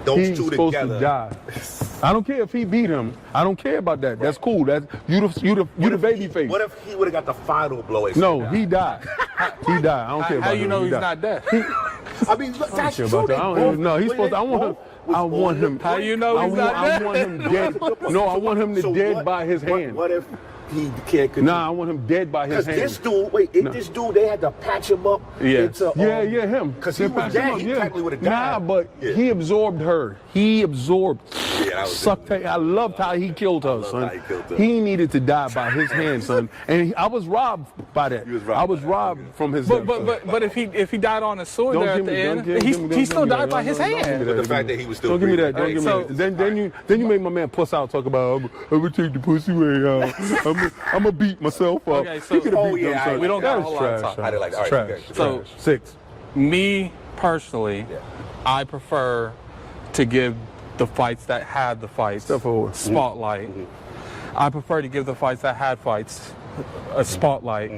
those He's two supposed together. to die. I don't care if he beat him. I don't care about that. That's cool. That's you the baby face. What if he would have got the final blow? No, he died. He died. I don't care about How him. you know He he's died. not dead? I mean, look, that's Care true. about that. I don't even know. He's supposed to. I want him. How you know I he's not dead? want him dead. No, I want him So dead what- by his hand. What if he can't continue? Nah, I want him dead by his Because hand. this dude, they had to patch him up. Yeah. Into, him. Because he They was patched him dead. up, He technically would have died. Nah, but Yeah. he absorbed her. He absorbed. Yeah, that was Sucked her. I loved how he killed her, son. how he killed her. He needed to die by his hand, son. And I was robbed by that. You was robbed I was by that. robbed from his But death, son. but if he died on a sword Don't there give at the me- don't end, give- give me- he still don't give me died that. by his Don't give me hand. that. But the fact that he was still Don't give me that. breathing. Don't give me So- that. Then you make my man puss out talk about I'm gonna take the pussy away. I'm gonna beat myself up. Okay, so- He could have Oh, beat yeah, them, son. we don't got That a is whole lot of trash, time. son. I did like that. All right, Trash. okay. So- 6. Me personally, I prefer to give the fights that had the fights Step forward. spotlight. I prefer to give the fights that had fights a spotlight.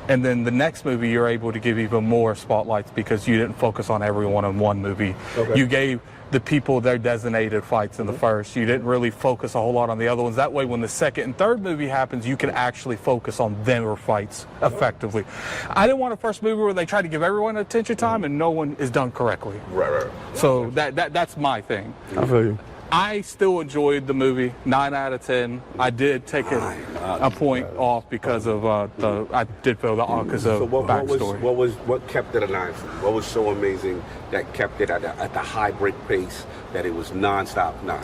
And then the next movie, you're able to give even more spotlights because you didn't focus on everyone in one movie. Okay. You gave the people their designated fights in the first. You didn't really focus a whole lot on the other ones. That way, when the second and third movie happens, you can actually focus on their fights effectively. I didn't want a first movie where they try to give everyone attention time and no one is done correctly. Right. So that's my thing. I feel you. I still enjoyed the movie, 9 out of 10. I did take a point off because of I did feel the Akaza So backstory. what kept it a 9 for you? What was so amazing that kept it at the high break pace that it was nonstop 9?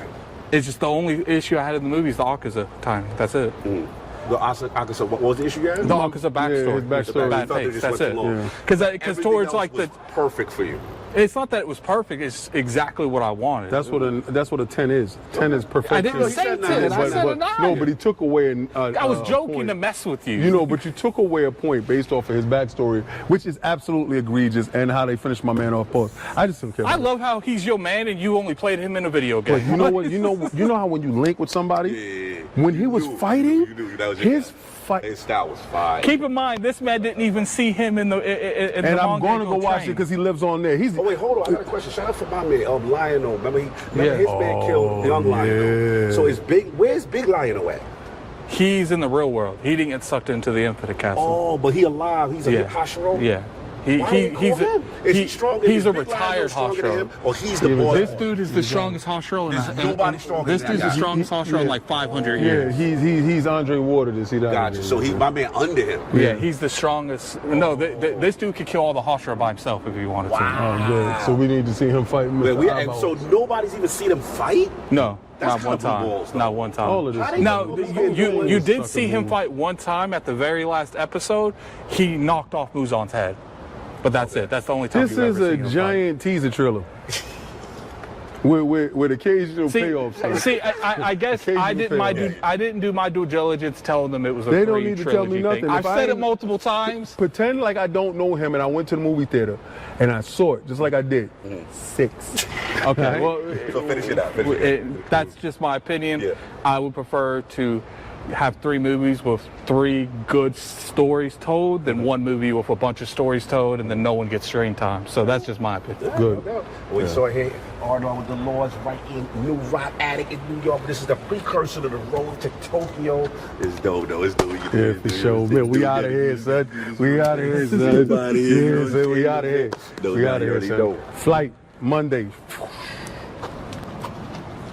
It's just the only issue I had in the movie is the Akaza time. That's it. The Akaza, what was the issue you had? The Akaza backstory. his backstory. Bad You felt it pace. just That's went it. too long. Because Everything towards else like was the perfect for you. It's not that it was perfect. It's exactly what I wanted. That's what a 10 is. 10 is perfection. I didn't say 10. I said a 9. No, but he took away I was joking to mess with you. You know, but you took away a point based off of his backstory, which is absolutely egregious, and how they finished my man off post. I just don't care. I love how he's your man and you only played him in a video game. But you know what? You know how when you link with somebody, when he was fighting, his style was fire. Keep in mind, this man didn't even see him in the and I'm going to go watch it because he lives on there. Oh wait, hold on. I got a question. Shout out for my man, Lion-O. Remember his man killed young Lion-O. So where's Big Lion-O at? He's in the real world. He didn't get sucked into the Infinite Castle. Oh, but he alive. He's a Hashiro? Yeah. He's a retired Hashiro. Or he's the boy. This dude is the strongest Hashiro. Nobody stronger This than dude's that the guy. strongest Hashiro in like 500 years. Yeah, he's Andre Ward to see that. Gotcha. So he's my man under him. Yeah, he's the strongest. No, this dude could kill all the Hashira by himself if he wanted to. Oh, good. So we need to see him fight. And so nobody's even seen him fight? No. That's not one time. balls, not one time. All of this. Now, you did see him fight one time at the very last episode. He knocked off Muzan's head. But that's it. That's the only time This is a giant teaser trailer. With occasional payoffs. See, I guess I didn't do my due diligence telling them it was a They free don't need to tell me trilogy nothing. thing. I've said it multiple times. Pretend like I don't know him and I went to the movie theater and I saw it just like I did. 6. Okay, well, So finish it out. That's just my opinion. Yeah. I would prefer to have 3 movies with 3 good stories told than 1 movie with a bunch of stories told and then no one gets screen time. So that's just my opinion. Good. We saw here Arnold with the Lords right in New Rock Attic in New York. This is the precursor to the road to Tokyo. It's dope though. It's dope. Yeah, for sure. Man, we out of here, son. We out of here, son. Yeah, we out of here. We out of here, son. Flight Monday.